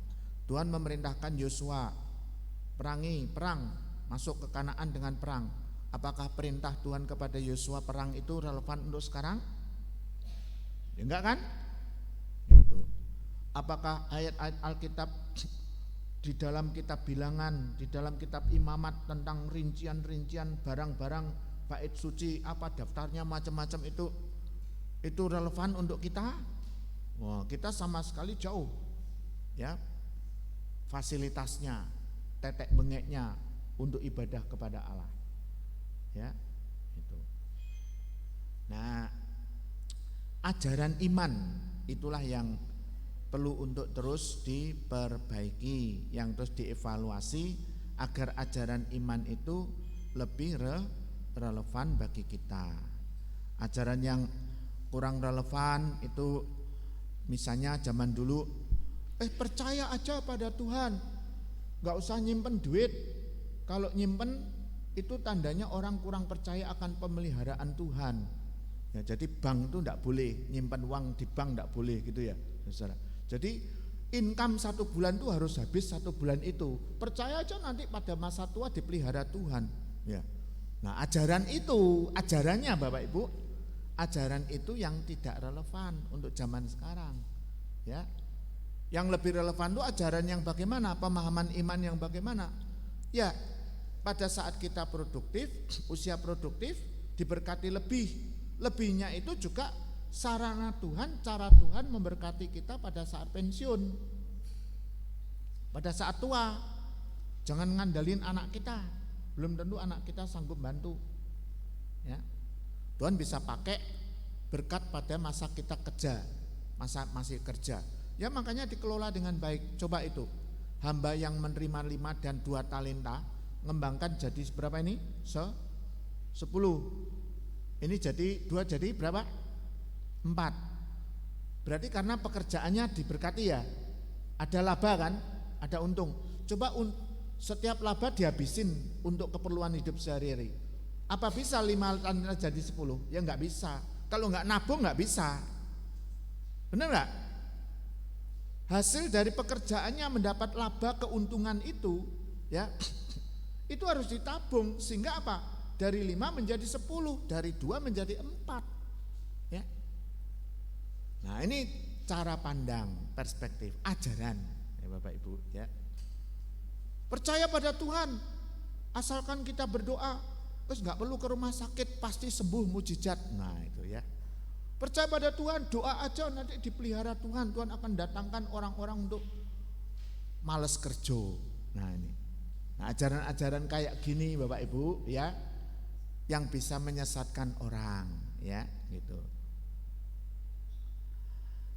Tuhan memerintahkan Yosua perang, masuk ke Kanaan dengan perang. Apakah perintah Tuhan kepada Yosua perang itu relevan untuk sekarang? Ya enggak kan? Gitu. Apakah ayat-ayat Alkitab di dalam kitab Bilangan, di dalam kitab Imamat tentang rincian-rincian barang-barang bait suci, apa daftarnya macam-macam itu relevan untuk kita? Wah, kita sama sekali jauh. Ya. Fasilitasnya, tetek bengeknya untuk ibadah kepada Allah. Ya, itu. Nah, ajaran iman itulah yang perlu untuk terus diperbaiki, yang terus dievaluasi agar ajaran iman itu lebih relevan bagi kita. Ajaran yang kurang relevan itu misalnya zaman dulu percaya aja pada Tuhan, gak usah nyimpen duit. Kalau nyimpen itu tandanya orang kurang percaya akan pemeliharaan Tuhan. Ya, jadi bank itu gak boleh nyimpen uang di bank, gak boleh gitu ya, saudara. Jadi income 1 bulan itu harus habis 1 bulan itu. Percaya aja nanti pada masa tua dipelihara Tuhan. Ya. Nah, ajaran itu, ajarannya Bapak Ibu, ajaran itu yang tidak relevan untuk zaman sekarang. Ya. Yang lebih relevan itu ajaran yang bagaimana, pemahaman iman yang bagaimana. Ya, pada saat kita produktif, usia produktif diberkati lebihnya itu juga sarana Tuhan, cara Tuhan memberkati kita pada saat pensiun, pada saat tua. Jangan ngandalin anak kita, belum tentu anak kita sanggup bantu. Ya, Tuhan bisa pakai berkat pada masa kita kerja, masa masih kerja. Ya, makanya dikelola dengan baik. Coba itu, hamba yang menerima 5 dan 2 talenta ngembangkan jadi berapa ini? 10. Ini jadi 2 jadi berapa? 4. Berarti karena pekerjaannya diberkati ya. Ada laba kan? Ada untung. Coba setiap laba dihabisin untuk keperluan hidup sehari-hari. Apa bisa 5 tanah jadi 10? Ya nggak bisa. Kalau nggak nabung nggak bisa. Benar nggak? Hasil dari pekerjaannya mendapat laba keuntungan itu, ya, itu harus ditabung sehingga apa? Dari 5 menjadi 10, dari 2 menjadi 4. Ya. Nah ini cara pandang, perspektif, ajaran, ya Bapak Ibu. Ya. Percaya pada Tuhan, asalkan kita berdoa, terus nggak perlu ke rumah sakit, pasti sembuh mujizat. Nah itu ya. Percaya pada Tuhan, doa aja nanti dipelihara Tuhan. Tuhan akan datangkan orang-orang untuk males kerja. Nah ini, nah ajaran-ajaran kayak gini Bapak Ibu ya, yang bisa menyesatkan orang ya gitu.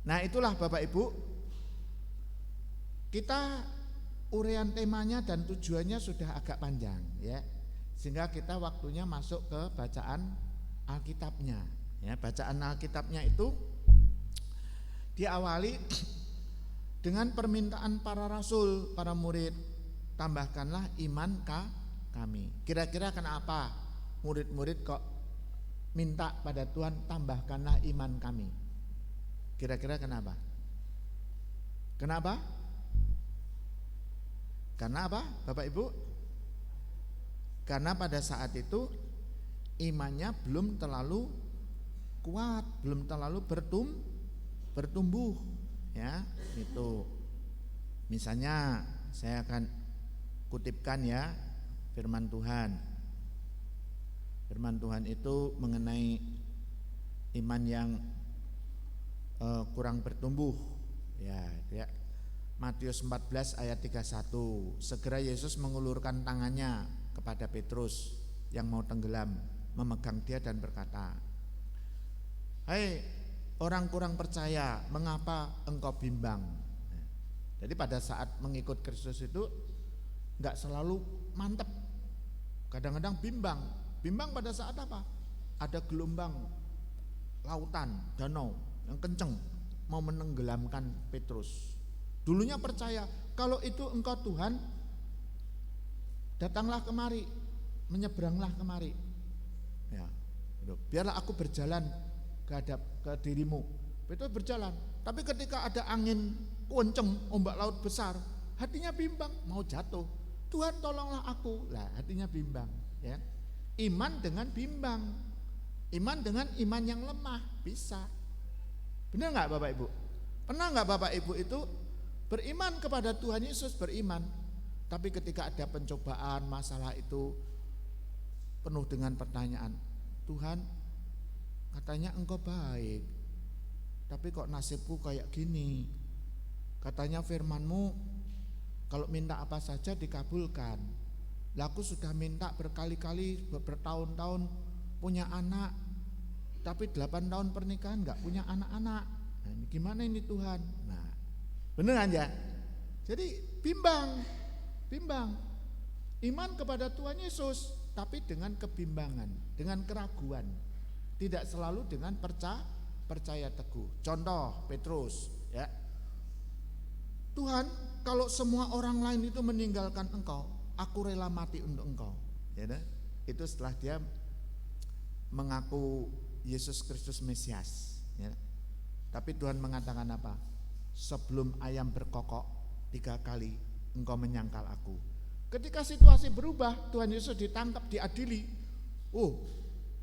Nah itulah Bapak Ibu, kita uraian temanya dan tujuannya sudah agak panjang ya, sehingga kita waktunya masuk ke bacaan Alkitabnya. Ya, bacaan Alkitabnya itu diawali dengan permintaan para rasul, para murid, tambahkanlah iman kami. Kira-kira kenapa murid-murid kok minta pada Tuhan tambahkanlah iman kami? Kira-kira kenapa? Kenapa? Karena apa Bapak Ibu? Karena pada saat itu imannya belum terlalu kuat, belum terlalu bertumbuh ya itu. Misalnya saya akan kutipkan ya firman Tuhan. Firman Tuhan itu mengenai iman yang kurang bertumbuh ya. Matius 14 ayat 31. Segera Yesus mengulurkan tangannya kepada Petrus yang mau tenggelam, memegang dia dan berkata, "Hai orang kurang percaya, mengapa engkau bimbang?" Jadi pada saat mengikut Kristus itu enggak selalu mantep. Kadang-kadang bimbang. Bimbang pada saat apa? Ada gelombang lautan, danau yang kenceng mau menenggelamkan Petrus. Dulunya percaya, kalau itu engkau Tuhan, datanglah kemari, menyeberanglah kemari. Ya, biarlah aku berjalan ke dirimu. Itu berjalan. Tapi ketika ada angin kenceng, ombak laut besar, hatinya bimbang, mau jatuh. Tuhan tolonglah aku. Lah, hatinya bimbang, ya. Iman dengan bimbang. Iman dengan iman yang lemah bisa. Benar enggak Bapak Ibu? Pernah enggak Bapak Ibu itu beriman kepada Tuhan Yesus, beriman, tapi ketika ada pencobaan, masalah itu penuh dengan pertanyaan. Tuhan, katanya engkau baik, tapi kok nasibku kayak gini. Katanya firman-Mu kalau minta apa saja dikabulkan. Lah aku sudah minta berkali-kali, bertahun-tahun punya anak, tapi 8 tahun pernikahan enggak punya anak-anak. Nah, ini gimana ini Tuhan? Nah, beneran ya? Jadi bimbang. Iman kepada Tuhan Yesus, tapi dengan kebimbangan, dengan keraguan. Tidak selalu dengan percaya teguh. Contoh Petrus, ya. Tuhan, kalau semua orang lain itu meninggalkan engkau, aku rela mati untuk engkau. Ya, itu setelah dia mengaku Yesus Kristus Mesias. Ya. Tapi Tuhan mengatakan apa? Sebelum ayam berkokok 3 kali engkau menyangkal aku. Ketika situasi berubah, Tuhan Yesus ditangkap, diadili. Oh,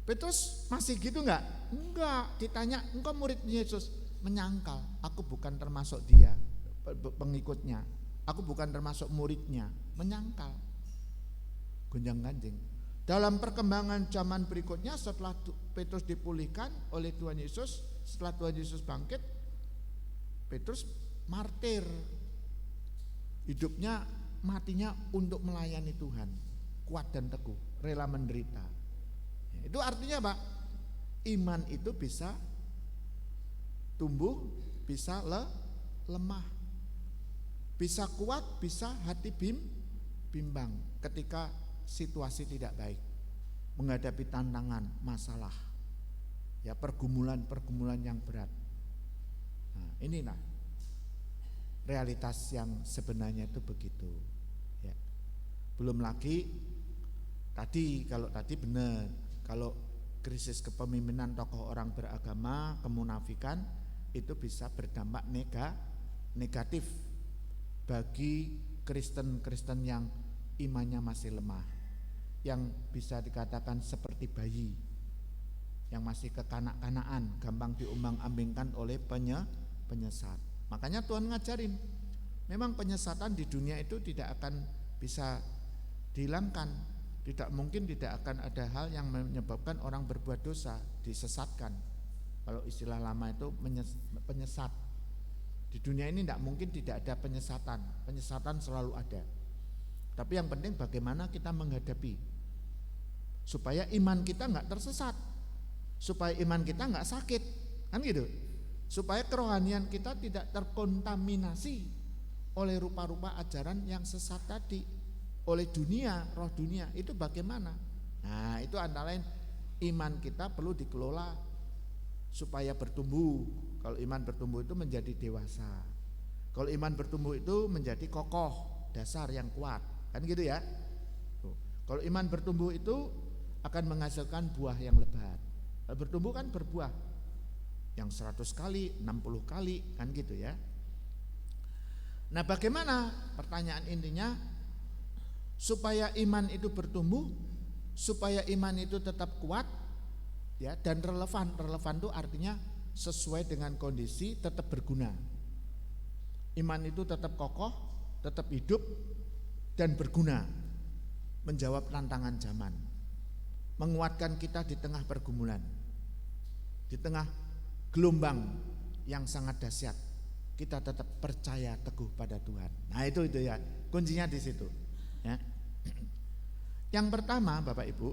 Petrus masih gitu enggak? Enggak, ditanya, engkau murid Yesus? Menyangkal, aku bukan termasuk dia, pengikutnya. Aku bukan termasuk muridnya, menyangkal. Gonjang-ganjing. Dalam perkembangan zaman berikutnya setelah Petrus dipulihkan oleh Tuhan Yesus, setelah Tuhan Yesus bangkit, Petrus martir. Hidupnya, matinya untuk melayani Tuhan, kuat dan teguh, rela menderita. Itu artinya apa? Iman itu bisa tumbuh, bisa lemah, bisa kuat, bisa hati bimbang ketika situasi tidak baik, menghadapi tantangan, masalah, ya pergumulan yang berat. Nah, inilah realitas yang sebenarnya itu begitu. Ya. Belum lagi Kalau tadi benar, kalau krisis kepemimpinan tokoh orang beragama, kemunafikan itu bisa berdampak negatif bagi Kristen-Kristen yang imannya masih lemah, yang bisa dikatakan seperti bayi, yang masih kekanak-kanaan, gampang diumbang-ambingkan oleh penyesat. Makanya Tuhan ngajarin, memang penyesatan di dunia itu tidak akan bisa dihilangkan. Tidak mungkin tidak akan ada hal yang menyebabkan orang berbuat dosa, disesatkan. Kalau istilah lama itu penyesat. Di dunia ini tidak mungkin tidak ada penyesatan. Penyesatan selalu ada. Tapi yang penting bagaimana kita menghadapi, supaya iman kita nggak tersesat, supaya iman kita nggak sakit, kan gitu. Supaya kerohanian kita tidak terkontaminasi oleh rupa-rupa ajaran yang sesat tadi, oleh dunia, roh dunia. Itu bagaimana? Nah, itu antara lain iman kita perlu dikelola supaya bertumbuh. Kalau iman bertumbuh itu menjadi dewasa. Kalau iman bertumbuh itu menjadi kokoh, dasar yang kuat. Kan gitu ya. Kalau iman bertumbuh itu akan menghasilkan buah yang lebat. Kalau bertumbuh kan berbuah yang 100 kali, 60 kali, kan gitu ya. Nah, bagaimana? Pertanyaan intinya, supaya iman itu bertumbuh, supaya iman itu tetap kuat ya, dan relevan. Relevan itu artinya sesuai dengan kondisi, tetap berguna. Iman itu tetap kokoh, tetap hidup dan berguna, menjawab tantangan zaman, menguatkan kita di tengah pergumulan, di tengah gelombang yang sangat dahsyat. Kita tetap percaya teguh pada Tuhan. Nah, itu ya, kuncinya di situ. Ya. Yang pertama, Bapak Ibu,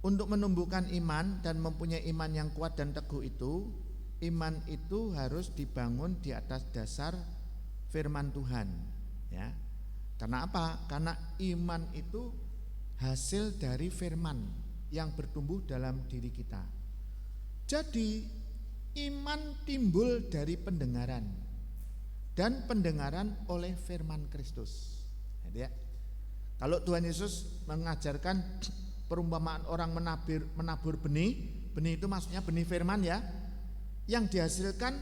untuk menumbuhkan iman dan mempunyai iman yang kuat dan teguh itu, iman itu harus dibangun di atas dasar firman Tuhan. Ya. Karena apa? Karena iman itu hasil dari firman yang bertumbuh dalam diri kita. Jadi iman timbul dari pendengaran, dan pendengaran oleh firman Kristus. Ya. Kalau Tuhan Yesus mengajarkan perumpamaan orang menabur benih, benih itu maksudnya benih firman ya, yang dihasilkan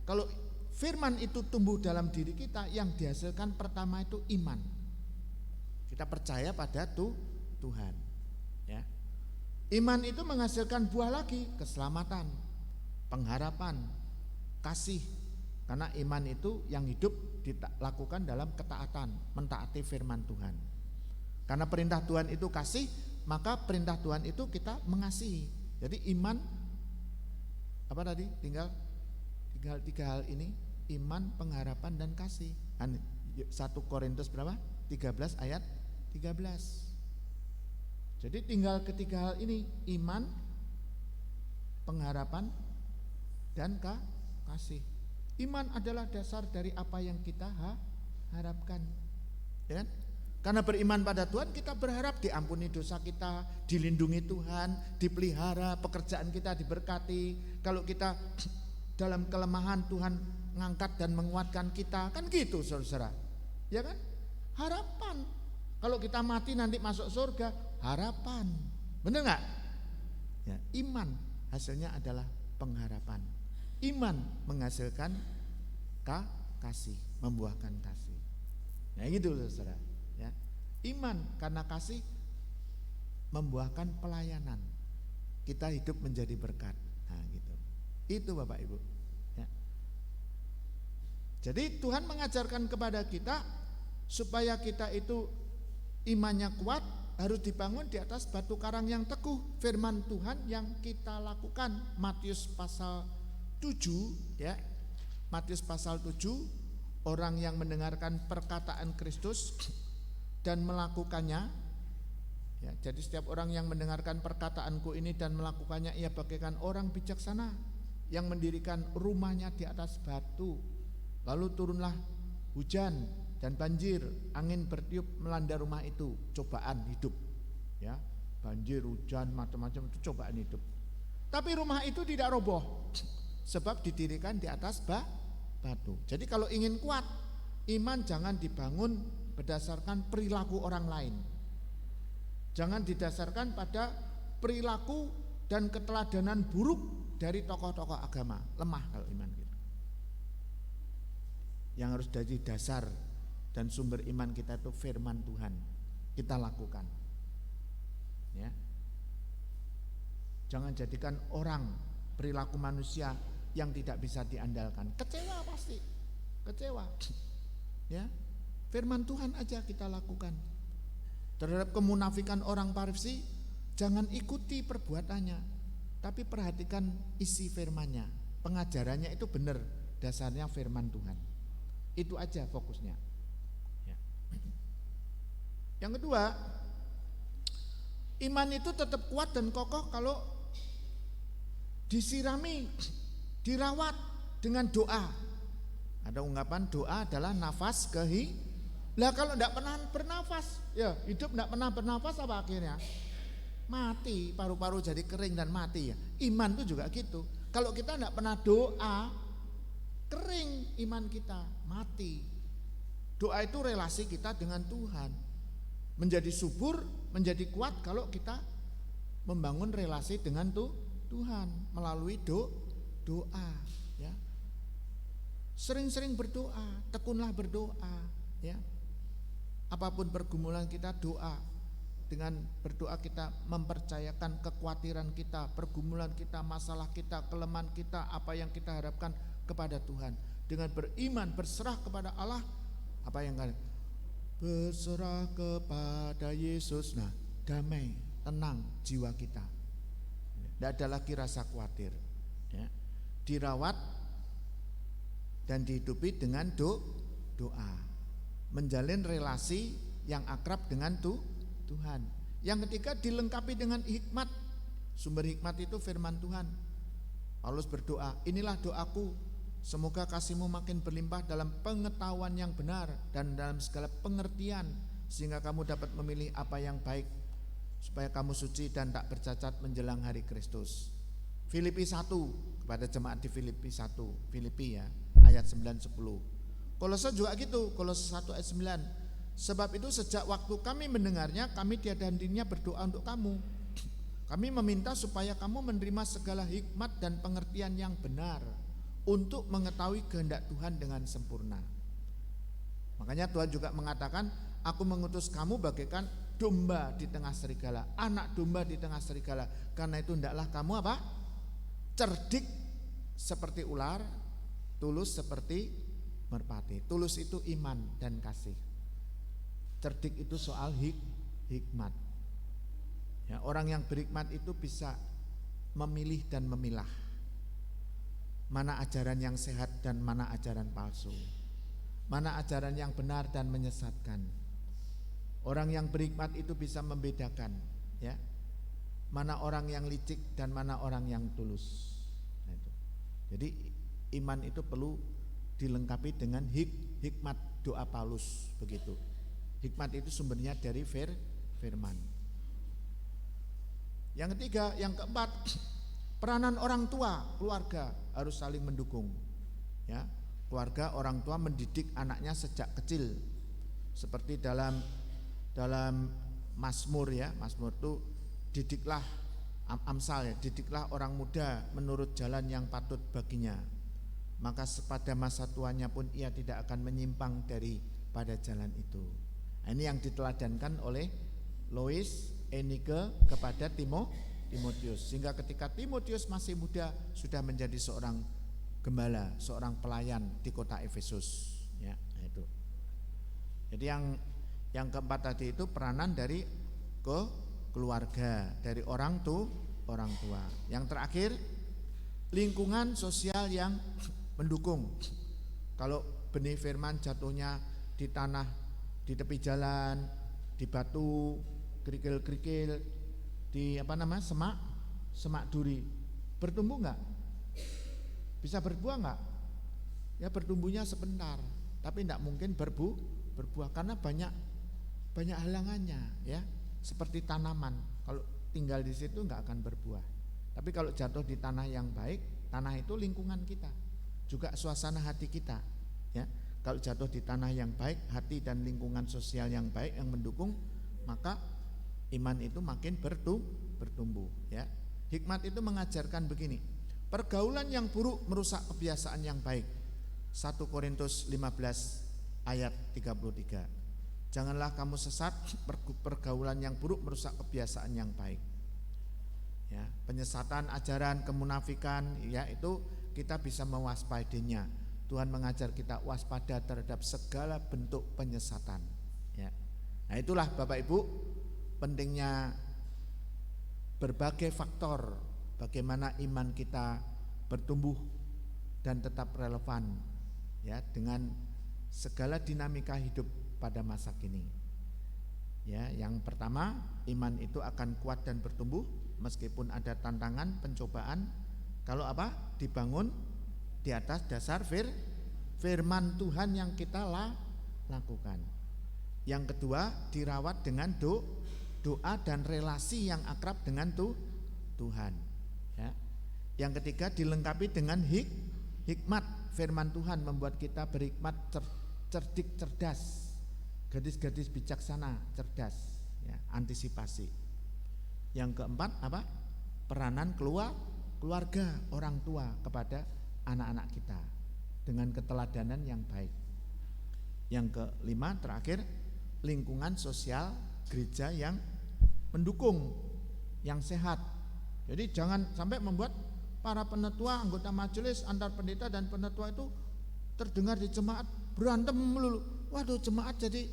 kalau firman itu tumbuh dalam diri kita, yang dihasilkan pertama itu iman. Kita percaya pada Tuhan. Ya. Iman itu menghasilkan buah lagi, keselamatan, pengharapan, kasih. Karena iman itu yang hidup dilakukan dalam ketaatan, mentaati firman Tuhan. Karena perintah Tuhan itu kasih, maka perintah Tuhan itu kita mengasihi. Jadi iman apa tadi? Tinggal 3 hal ini, iman, pengharapan dan kasih. 1 Korintus berapa? 13 ayat 13. Jadi tinggal ketiga hal ini, iman, pengharapan dan kasih. Iman adalah dasar dari apa yang kita harapkan, ya kan? Karena beriman pada Tuhan, kita berharap diampuni dosa kita, dilindungi Tuhan, dipelihara, pekerjaan kita diberkati. Kalau kita dalam kelemahan, Tuhan ngangkat dan menguatkan kita, kan gitu saudara, ya kan? Harapan. Kalau kita mati nanti masuk surga, harapan, benar nggak? Ya, iman hasilnya adalah pengharapan. Iman menghasilkan kasih, membuahkan kasih. Nah gitu saudara. Ya. Iman karena kasih membuahkan pelayanan. Kita hidup menjadi berkat. Nah gitu. Itu Bapak Ibu. Ya. Jadi Tuhan mengajarkan kepada kita supaya kita itu imannya kuat, harus dibangun di atas batu karang yang teguh. Firman Tuhan yang kita lakukan. Matius pasal 7 ya. Matius pasal 7, orang yang mendengarkan perkataan Kristus dan melakukannya ya, jadi setiap orang yang mendengarkan perkataanku ini dan melakukannya, ia bagaikan orang bijaksana yang mendirikan rumahnya di atas batu. Lalu turunlah hujan dan banjir, angin bertiup melanda rumah itu. Cobaan hidup ya, banjir, hujan, macam-macam itu cobaan hidup. Tapi rumah itu tidak roboh sebab didirikan di atas batu. Jadi kalau ingin kuat, iman jangan dibangun berdasarkan perilaku orang lain. Jangan didasarkan pada perilaku dan keteladanan buruk dari tokoh-tokoh agama. Lemah kalau iman kita. Yang harus jadi dasar dan sumber iman kita itu firman Tuhan. Kita lakukan. Ya. Jangan jadikan orang perilaku manusia yang tidak bisa diandalkan. Kecewa pasti. Kecewa. Ya. Firman Tuhan aja kita lakukan. Terhadap kemunafikan orang Farisi, jangan ikuti perbuatannya, tapi perhatikan isi firman-Nya. Pengajarannya itu benar, dasarnya firman Tuhan. Itu aja fokusnya. Ya. Yang kedua, iman itu tetap kuat dan kokoh kalau disirami, dirawat dengan doa. Ada ungkapan doa adalah nafas kehidupan. Lah kalau tidak pernah bernafas, ya hidup tidak pernah bernafas apa akhirnya? Mati, paru-paru jadi kering dan mati ya. Iman itu juga gitu. Kalau kita tidak pernah doa, kering iman kita, mati. Doa itu relasi kita dengan Tuhan. Menjadi subur, menjadi kuat kalau kita membangun relasi dengan Tuhan melalui doa. Ya. Sering-sering berdoa, tekunlah berdoa. Ya. Apapun pergumulan kita, doa. Dengan berdoa kita mempercayakan kekhawatiran kita, pergumulan kita, masalah kita, kelemahan kita, apa yang kita harapkan kepada Tuhan. Dengan beriman, berserah kepada Allah, apa yang kalian berserah kepada Yesus. Nah, damai, tenang jiwa kita. Tidak ada lagi rasa khawatir. Ya. Dirawat dan dihidupi dengan doa. Menjalin relasi yang akrab dengan Tuhan. Yang ketiga, dilengkapi dengan hikmat. Sumber hikmat itu firman Tuhan. Paulus berdoa, inilah doaku, semoga kasih-Mu makin berlimpah dalam pengetahuan yang benar dan dalam segala pengertian, sehingga kamu dapat memilih apa yang baik, supaya kamu suci dan tak bercacat menjelang hari Kristus. Filipi 1, kepada jemaat di Filipi 1, Filipi ya, ayat 9-10. Kolose juga gitu, Kolose 1 ayat 9. Sebab itu sejak waktu kami mendengarnya, kami tiada hentinya berdoa untuk kamu. Kami meminta supaya kamu menerima segala hikmat dan pengertian yang benar untuk mengetahui kehendak Tuhan dengan sempurna. Makanya Tuhan juga mengatakan, aku mengutus kamu bagaikan domba di tengah serigala, anak domba di tengah serigala. Karena itu hendaklah kamu apa? Cerdik seperti ular, tulus seperti merpati. Tulus itu iman dan kasih. Cerdik itu soal hikmat. Ya, orang yang berhikmat itu bisa memilih dan memilah mana ajaran yang sehat dan mana ajaran palsu, mana ajaran yang benar dan menyesatkan. Orang yang berhikmat itu bisa membedakan, ya, mana orang yang licik dan mana orang yang tulus. Nah, itu. Jadi iman itu perlu dilengkapi dengan hikmat. Doa Paulus begitu. Hikmat itu sumbernya dari firman. Yang ketiga, yang keempat, peranan orang tua, keluarga harus saling mendukung. Ya, keluarga, orang tua mendidik anaknya sejak kecil. Seperti dalam Mazmur ya, Mazmur itu didiklah Amsal ya, didiklah orang muda menurut jalan yang patut baginya. Maka pada masa tuanya pun ia tidak akan menyimpang daripada jalan itu. Nah, ini yang diteladankan oleh Lois Enike kepada Timotius. Sehingga ketika Timotius masih muda sudah menjadi seorang gembala, seorang pelayan di kota Efesus. Ya, itu. Jadi yang keempat tadi itu peranan dari keluarga, dari orang tua. Yang terakhir, lingkungan sosial yang mendukung. Kalau benih firman jatuhnya di tanah, di tepi jalan, di batu, kerikil-kerikil, di semak duri, bertumbuh enggak? Bisa berbuah enggak? Ya bertumbuhnya sebentar, tapi enggak mungkin berbuah karena banyak halangannya ya. Seperti tanaman, kalau tinggal di situ enggak akan berbuah. Tapi kalau jatuh di tanah yang baik, tanah itu lingkungan kita, juga suasana hati kita ya. Kalau jatuh di tanah yang baik, hati dan lingkungan sosial yang baik yang mendukung, maka iman itu makin bertumbuh ya. Hikmat itu mengajarkan begini, pergaulan yang buruk merusak kebiasaan yang baik. 1 Korintus 15 ayat 33. Janganlah kamu sesat, pergaulan yang buruk merusak kebiasaan yang baik. Ya, penyesatan, ajaran, kemunafikan, ya itu kita bisa mewaspadainya. Tuhan mengajar kita waspada terhadap segala bentuk penyesatan. Ya. Nah itulah Bapak Ibu pentingnya berbagai faktor bagaimana iman kita bertumbuh dan tetap relevan ya dengan segala dinamika hidup pada masa kini. Ya, yang pertama, iman itu akan kuat dan bertumbuh meskipun ada tantangan, pencobaan. Kalau apa? Dibangun di atas dasar firman Tuhan yang kita lakukan. Yang kedua, dirawat dengan doa dan relasi yang akrab dengan Tuhan. Ya. Yang ketiga, dilengkapi dengan hikmat. Firman Tuhan membuat kita berhikmat, cerdik, cerdas. Gadis-gadis bijaksana, cerdas, ya, antisipasi. Yang keempat apa? Peranan keluarga, orang tua kepada anak-anak kita dengan keteladanan yang baik. Yang kelima terakhir, lingkungan sosial gereja yang mendukung, yang sehat. Jadi jangan sampai membuat para penetua, anggota majelis, antar pendeta dan penetua itu terdengar di jemaat berantem melulu. Waduh, jemaat jadi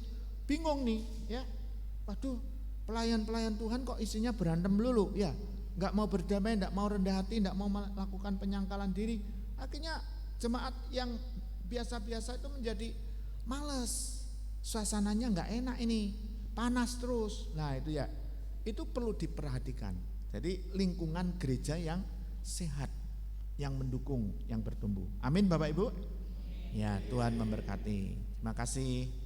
bingung nih ya. Waduh, pelayan-pelayan Tuhan kok isinya berantem melulu ya. Enggak mau berdamai, enggak mau rendah hati, enggak mau melakukan penyangkalan diri. Akhirnya jemaat yang biasa-biasa itu menjadi malas. Suasananya enggak enak ini, panas terus. Nah, itu ya. Itu perlu diperhatikan. Jadi lingkungan gereja yang sehat, yang mendukung, yang bertumbuh. Amin Bapak Ibu. Ya, Tuhan memberkati. Terima kasih.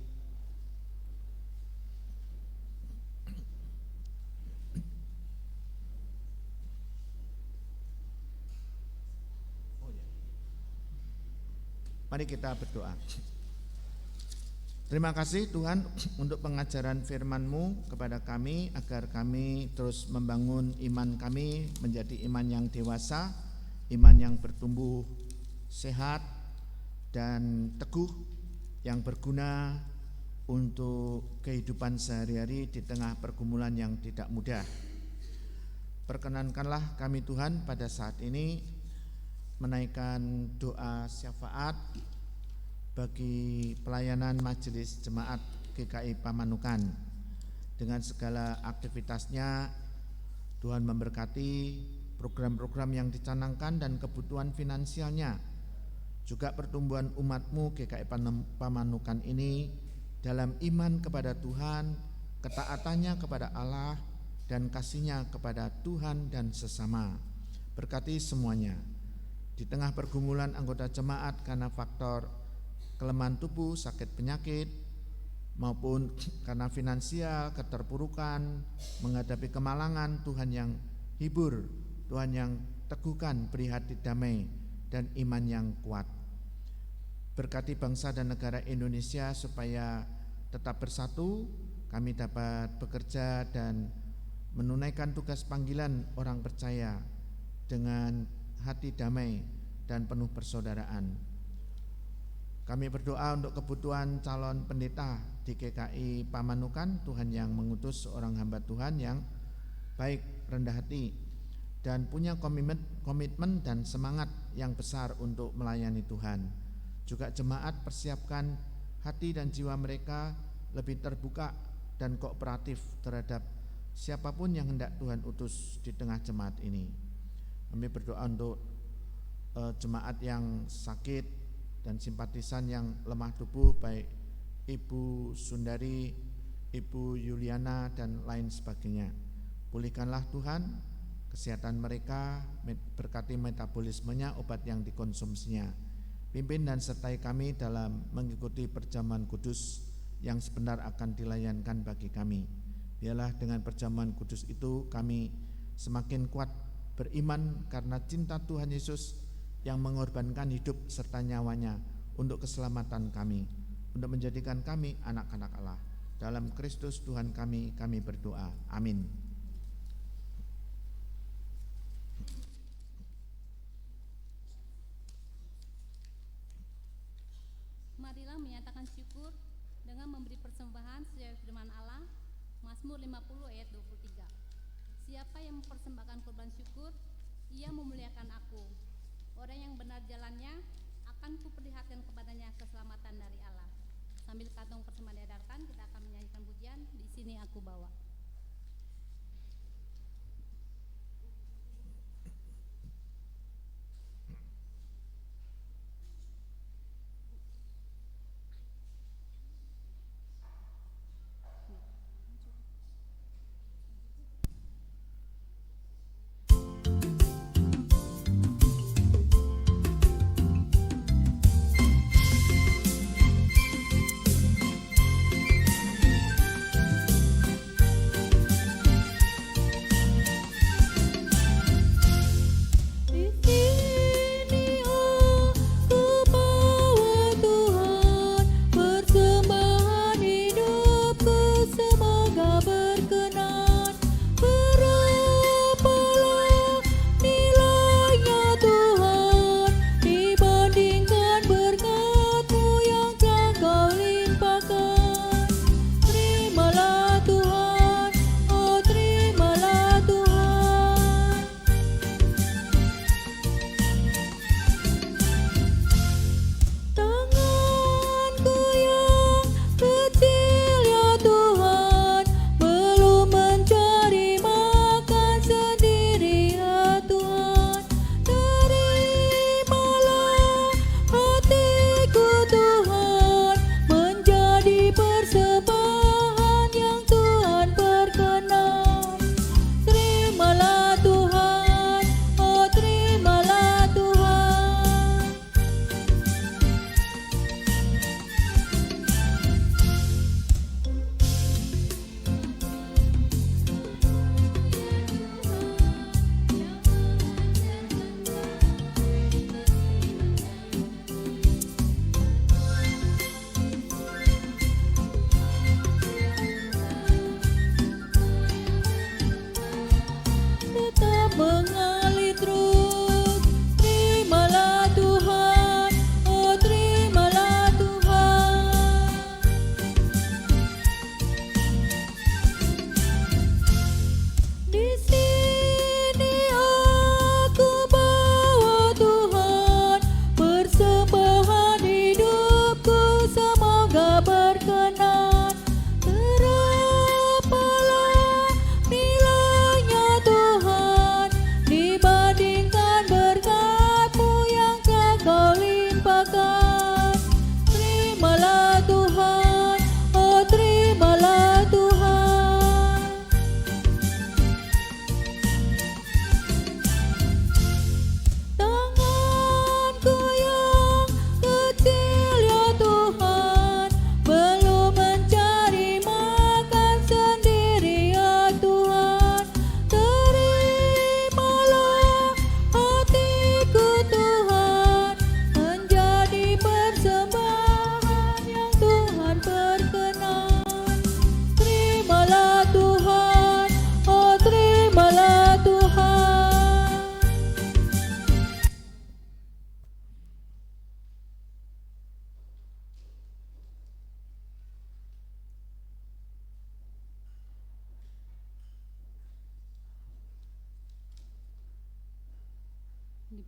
Mari kita berdoa. Terima kasih Tuhan untuk pengajaran firman-Mu kepada kami, agar kami terus membangun iman kami menjadi iman yang dewasa, iman yang bertumbuh sehat dan teguh, yang berguna untuk kehidupan sehari-hari di tengah pergumulan yang tidak mudah. Perkenankanlah kami Tuhan pada saat ini menaikkan doa syafaat bagi pelayanan majelis jemaat GKI Pamanukan. Dengan segala aktivitasnya, Tuhan memberkati program-program yang dicanangkan dan kebutuhan finansialnya. Juga pertumbuhan umat-Mu GKI Pamanukan ini dalam iman kepada Tuhan, ketaatannya kepada Allah, dan kasihnya kepada Tuhan dan sesama. Berkati semuanya. Di tengah pergumulan anggota jemaat karena faktor kelemahan tubuh, sakit penyakit, maupun karena finansial, keterpurukan, menghadapi kemalangan, Tuhan yang hibur, Tuhan yang teguhkan, beri hati damai dan iman yang kuat. Berkati bangsa dan negara Indonesia supaya tetap bersatu, kami dapat bekerja dan menunaikan tugas panggilan orang percaya dengan hati damai dan penuh persaudaraan. Kami berdoa untuk kebutuhan calon pendeta di GKI Pamanukan, Tuhan yang mengutus seorang hamba Tuhan yang baik, rendah hati, dan punya komitmen dan semangat yang besar untuk melayani Tuhan. Juga jemaat persiapkan hati dan jiwa mereka lebih terbuka dan kooperatif terhadap siapapun yang hendak Tuhan utus di tengah jemaat ini. Kami berdoa untuk jemaat yang sakit dan simpatisan yang lemah tubuh, baik Ibu Sundari, Ibu Yuliana dan lain sebagainya. Pulihkanlah Tuhan kesehatan mereka, berkati metabolismenya, obat yang dikonsumsinya. Pimpin dan sertai kami dalam mengikuti perjamuan kudus yang sebentar akan dilayankan bagi kami. Biarlah dengan perjamuan kudus itu kami semakin kuat beriman karena cinta Tuhan Yesus yang mengorbankan hidup serta nyawanya untuk keselamatan kami, untuk menjadikan kami anak-anak Allah. Dalam Kristus Tuhan kami berdoa. Amin. Marilah menyatakan syukur dengan memberi persembahan sesuai firman Allah, Mazmur 50 ayat 23. Siapa yang mempersembahkan korban syukur, ia memuliakan aku. Orang yang benar jalannya, akan kuperlihatkan kepadanya keselamatan dari Allah. Sambil kantong persembahan diedarkan, kita akan menyanyikan pujian, Di Sini Aku Bawa.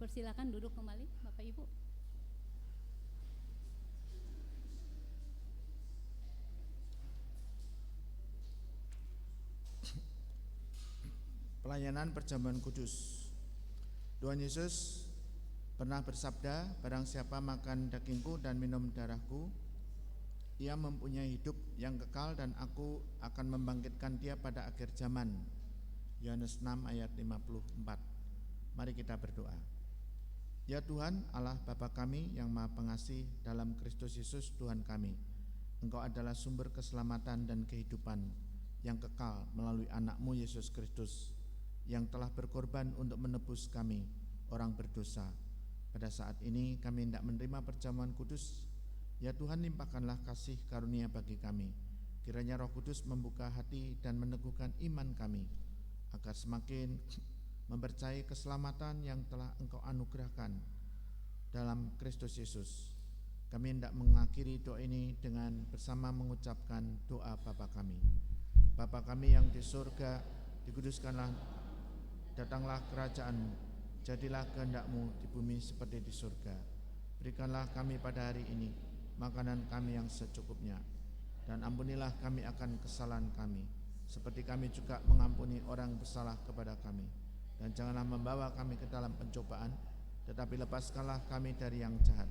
Dipersilakan duduk kembali Bapak Ibu. Pelayanan perjamuan kudus. Tuhan Yesus pernah bersabda, barang siapa makan dagingku dan minum darahku, ia mempunyai hidup yang kekal dan aku akan membangkitkan dia pada akhir zaman. Yohanes 6 ayat 54. Mari kita berdoa. Ya Tuhan Allah Bapa kami yang Maha Pengasih, dalam Kristus Yesus Tuhan kami, Engkau adalah sumber keselamatan dan kehidupan yang kekal melalui anak-Mu Yesus Kristus yang telah berkorban untuk menebus kami orang berdosa. Pada saat ini kami hendak menerima perjamuan kudus. Ya Tuhan, limpahkanlah kasih karunia bagi kami. Kiranya Roh Kudus membuka hati dan meneguhkan iman kami, agar semakin mempercayai keselamatan yang telah Engkau anugerahkan dalam Kristus Yesus. Kami hendak mengakhiri doa ini dengan bersama mengucapkan doa Bapa kami. Bapa kami yang di surga, dikuduskanlah, datanglah kerajaan-Mu, jadilah kehendak-Mu di bumi seperti di surga. Berikanlah kami pada hari ini makanan kami yang secukupnya, dan ampunilah kami akan kesalahan kami, seperti kami juga mengampuni orang bersalah kepada kami. Dan janganlah membawa kami ke dalam pencobaan, tetapi lepaskanlah kami dari yang jahat.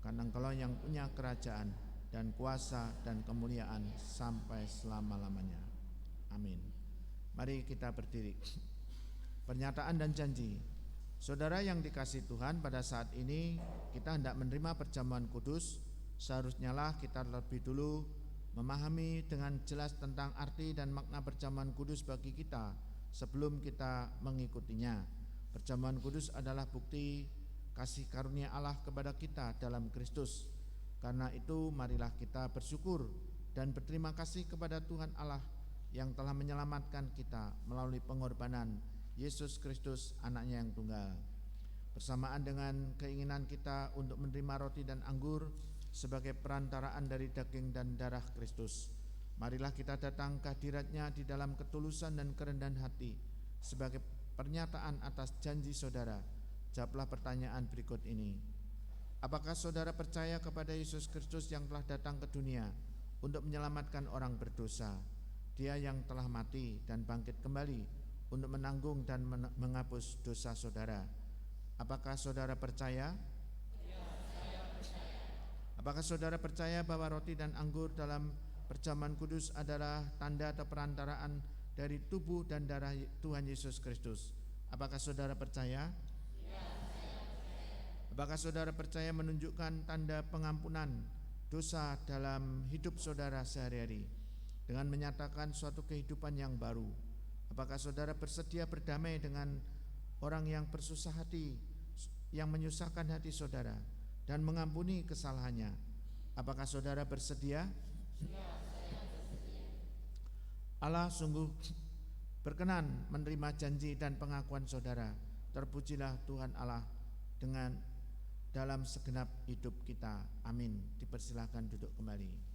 Karena Engkau yang punya kerajaan dan kuasa dan kemuliaan sampai selama-lamanya. Amin. Mari kita berdiri. Pernyataan dan janji. Saudara yang dikasihi Tuhan, pada saat ini kita hendak menerima perjamuan kudus. Seharusnya lah kita lebih dulu memahami dengan jelas tentang arti dan makna perjamuan kudus bagi kita sebelum kita mengikutinya. Perjamuan kudus adalah bukti kasih karunia Allah kepada kita dalam Kristus. Karena itu marilah kita bersyukur dan berterima kasih kepada Tuhan Allah yang telah menyelamatkan kita melalui pengorbanan Yesus Kristus, anaknya yang tunggal. Bersamaan dengan keinginan kita untuk menerima roti dan anggur sebagai perantaraan dari daging dan darah Kristus, marilah kita datang ke hadirat-Nya di dalam ketulusan dan kerendahan hati sebagai pernyataan atas janji saudara. Jawablah pertanyaan berikut ini. Apakah saudara percaya kepada Yesus Kristus yang telah datang ke dunia untuk menyelamatkan orang berdosa? Dia yang telah mati dan bangkit kembali untuk menanggung dan menghapus dosa saudara. Apakah saudara percaya? Apakah saudara percaya bahwa roti dan anggur dalam perjamuan kudus adalah tanda atau perantaraan dari tubuh dan darah Tuhan Yesus Kristus? Apakah saudara percaya? Apakah saudara percaya menunjukkan tanda pengampunan dosa dalam hidup saudara sehari-hari dengan menyatakan suatu kehidupan yang baru? Apakah saudara bersedia berdamai dengan orang yang bersusah hati, yang menyusahkan hati saudara, dan mengampuni kesalahannya? Apakah saudara bersedia? Allah sungguh berkenan menerima janji dan pengakuan saudara. Terpujilah Tuhan Allah dengan dalam segenap hidup kita. Amin. Dipersilakan duduk kembali.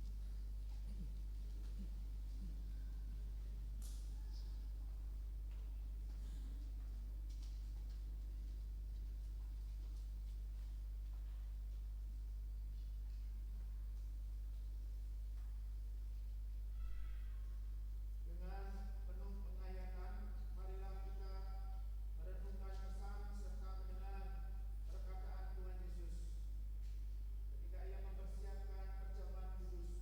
Ketika ia mempersiapkan perjamuan kudus,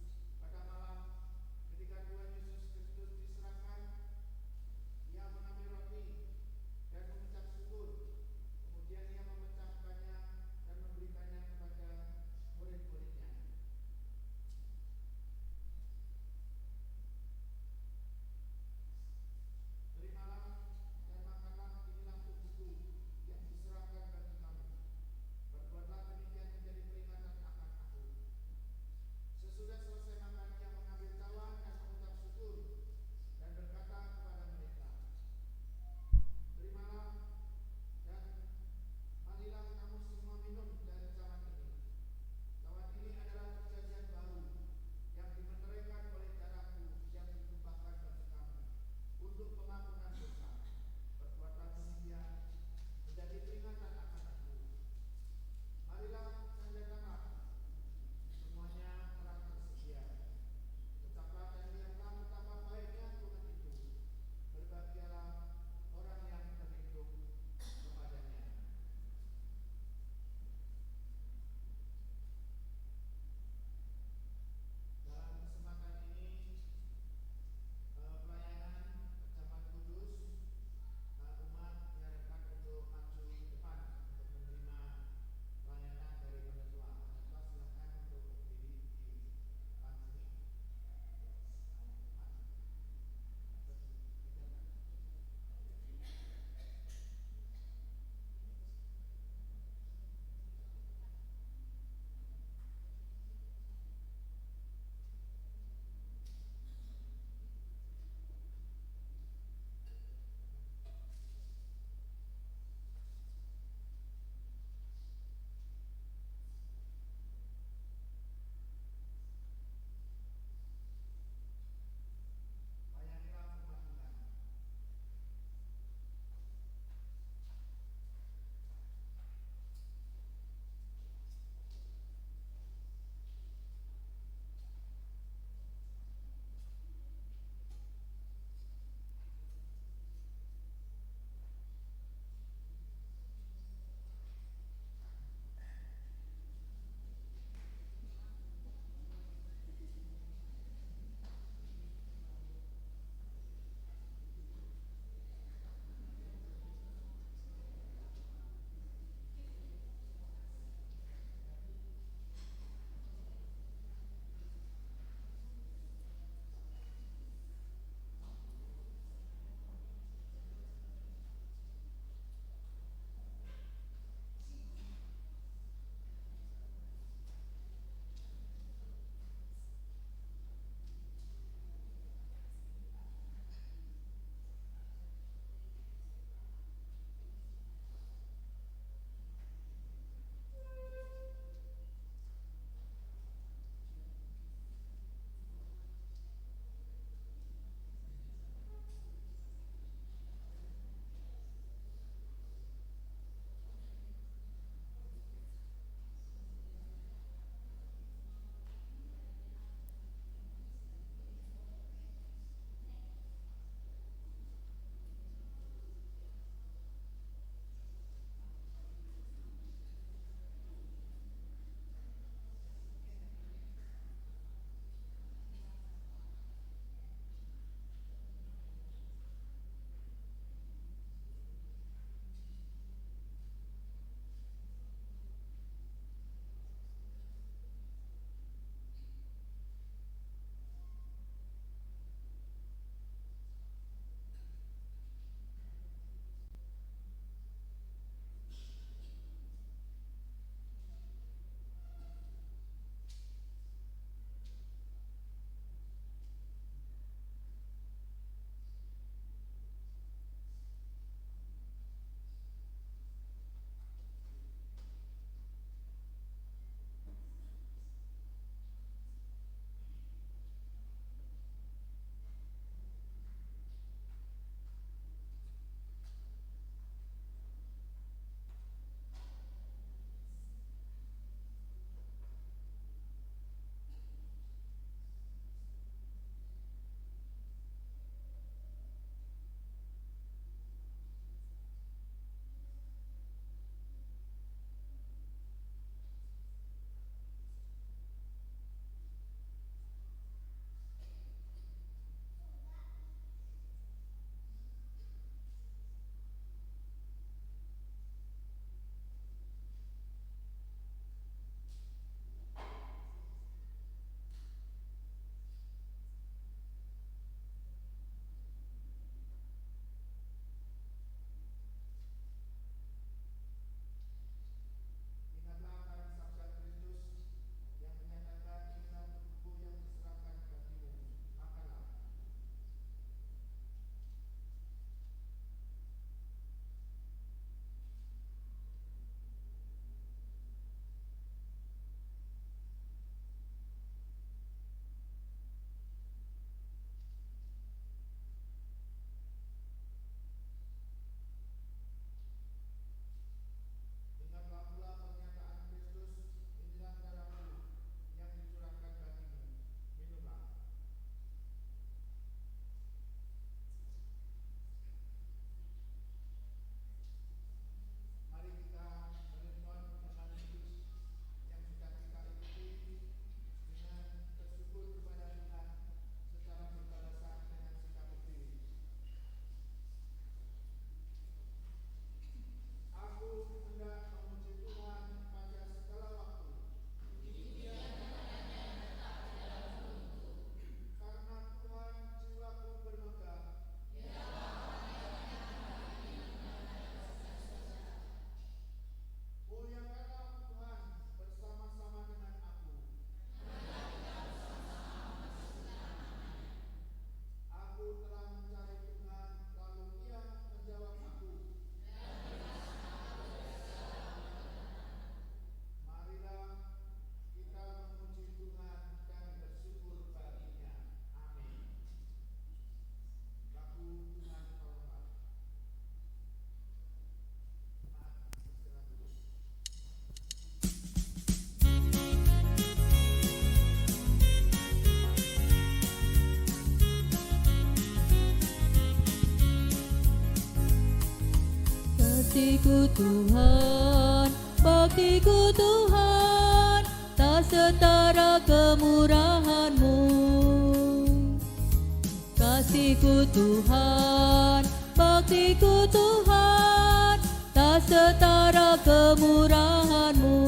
Kasih-Ku Tuhan, bakti-Ku Tuhan, tak setara kemurahan-Mu. Kasih-Ku Tuhan, bakti-Ku Tuhan, tak setara kemurahan-Mu.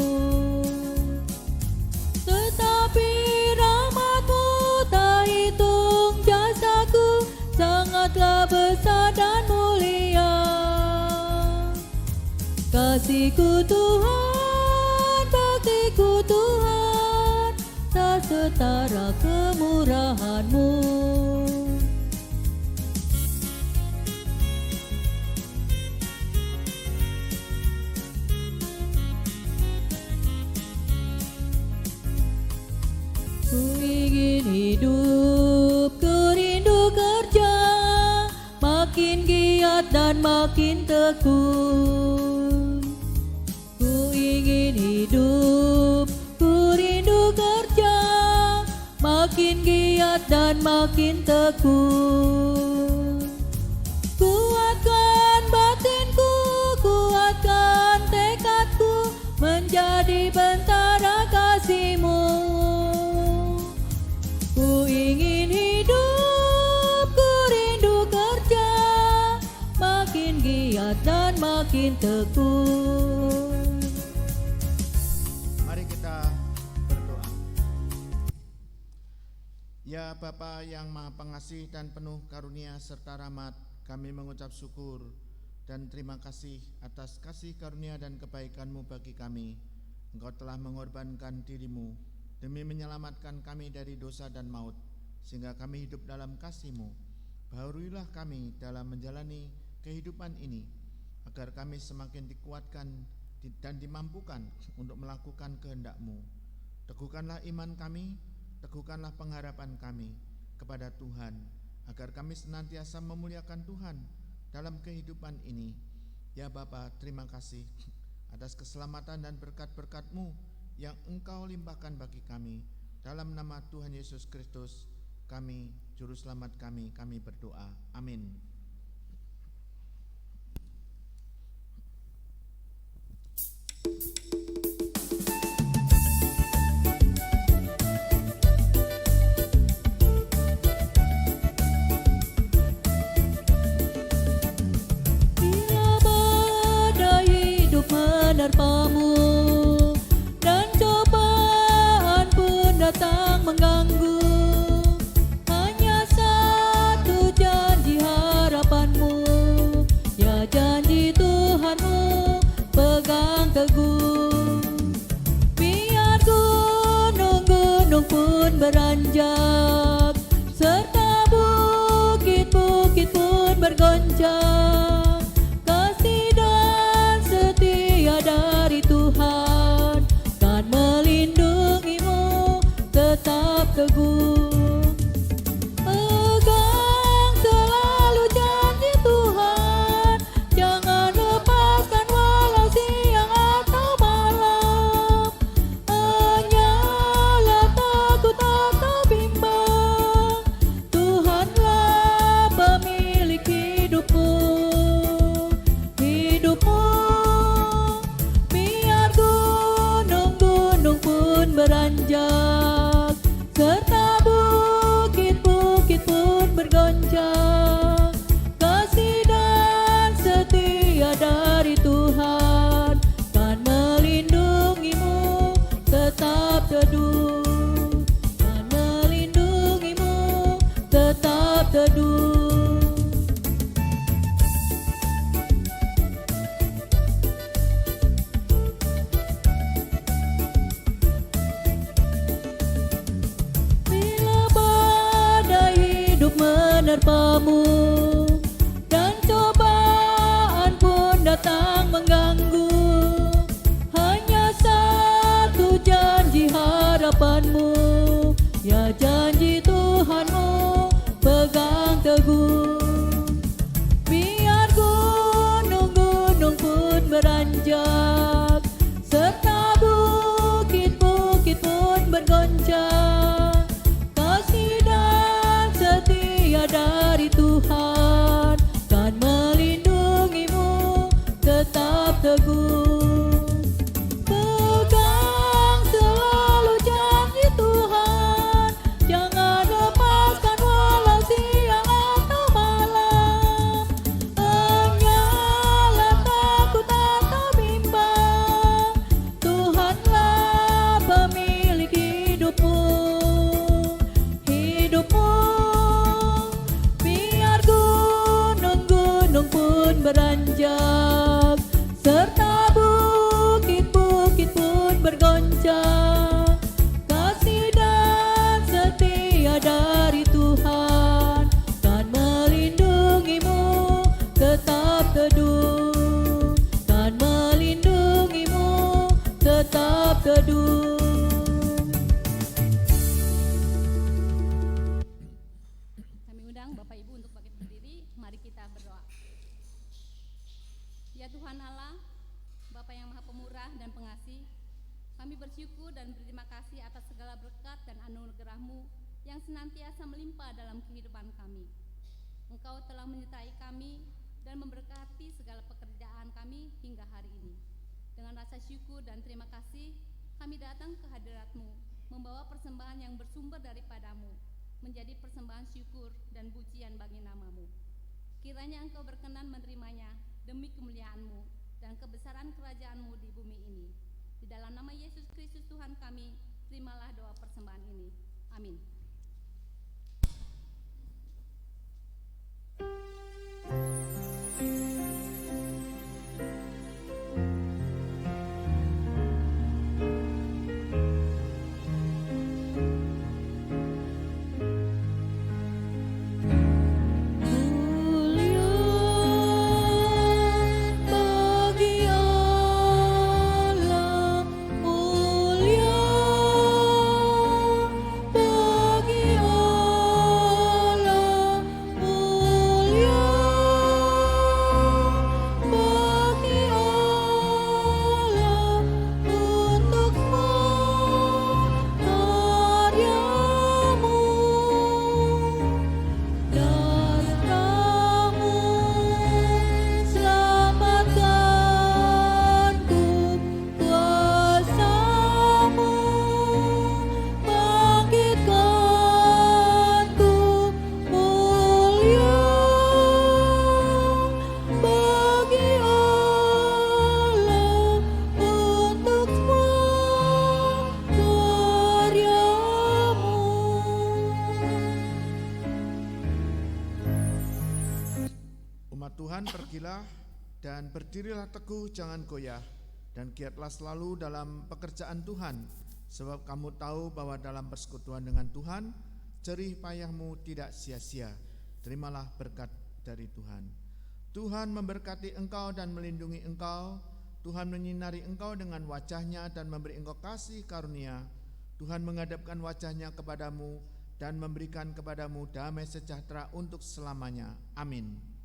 Tetapi rahmat-Mu tak hitung jasaku, sangatlah besar dan mulia. Kasih-Ku Tuhan, bakti-Ku Tuhan, tak setara kemurahan-Mu. Ku ingin hidup, ku rindu kerja, makin giat dan makin tekun. Ku ingin hidup, ku rindu kerja, makin giat dan makin tekun. Kuatkan batinku, kuatkan tekadku, menjadi bentara kasih-Mu. Ku ingin hidup, ku rindu kerja, makin giat dan makin tekun. Mari kita berdoa. Ya Bapa yang Maha Pengasih dan penuh karunia serta rahmat, kami mengucap syukur dan terima kasih atas kasih karunia dan kebaikan-Mu bagi kami. Engkau telah mengorbankan diri-Mu demi menyelamatkan kami dari dosa dan maut, sehingga kami hidup dalam kasih-Mu. Baharuilah kami dalam menjalani kehidupan ini, agar kami semakin dikuatkan dan dimampukan untuk melakukan kehendak-Mu. Teguhkanlah iman kami, teguhkanlah pengharapan kami kepada Tuhan, agar kami senantiasa memuliakan Tuhan dalam kehidupan ini. Ya Bapa, terima kasih atas keselamatan dan berkat-berkat-Mu yang Engkau limpahkan bagi kami. Dalam nama Tuhan Yesus Kristus, kami, Juru Selamat kami berdoa. Amin. Bila badai hidup menerpamu dan cobaan pun datang mengganggu, hanya satu janji harapanmu, ya janji Tuhanmu pegang teguh. Biar gunung-gunung pun beranjak, serta bukit-bukit pun bergoncang, kasih dan setia dari Tuhan kan melindungimu tetap teguh. Pegang selalu janji Tuhan, jangan lepaskan walau siang atau malam. Hanyalah takut atau bimbang, Tuhanlah pemilik hidupmu. Biar gunung-gunung pun beranjak, serta bukit-bukit pun bergoncang, kasih dan setia dari Tuhan kan melindungimu tetap teduh, kan melindungimu tetap teduh. Bila badai hidup menerpamu dan cobaan pun datang mengganggu, hanya satu janji harapanmu, ya janji Tuhanmu pegang teguh. Biar gunung-gunung pun beranjak, serta bukit-bukit pun bergoncang, kasih dan setia dari Tuhan kan melindungimu tetap bersyukur dan berterima kasih atas segala berkat dan anugerah-Mu yang senantiasa melimpah dalam kehidupan kami. Engkau telah menyertai kami dan memberkati segala pekerjaan kami hingga hari ini. Dengan rasa syukur dan terima kasih, kami datang ke hadirat-Mu, membawa persembahan yang bersumber daripada-Mu, menjadi persembahan syukur dan pujian bagi nama-Mu. Kiranya Engkau berkenan menerimanya demi kemuliaan-Mu dan kebesaran kerajaan-Mu di bumi ini. Di dalam nama Yesus Kristus Tuhan kami, terimalah doa persembahan ini. Amin. Tuhan, pergilah dan berdirilah teguh, jangan goyah, dan giatlah selalu dalam pekerjaan Tuhan, sebab kamu tahu bahwa dalam persekutuan dengan Tuhan, jerih payahmu tidak sia-sia. Terimalah berkat dari Tuhan. Tuhan memberkati engkau dan melindungi engkau. Tuhan menyinari engkau dengan wajah-Nya dan memberi engkau kasih karunia. Tuhan menghadapkan wajah-Nya kepadamu dan memberikan kepadamu damai sejahtera untuk selamanya. Amin.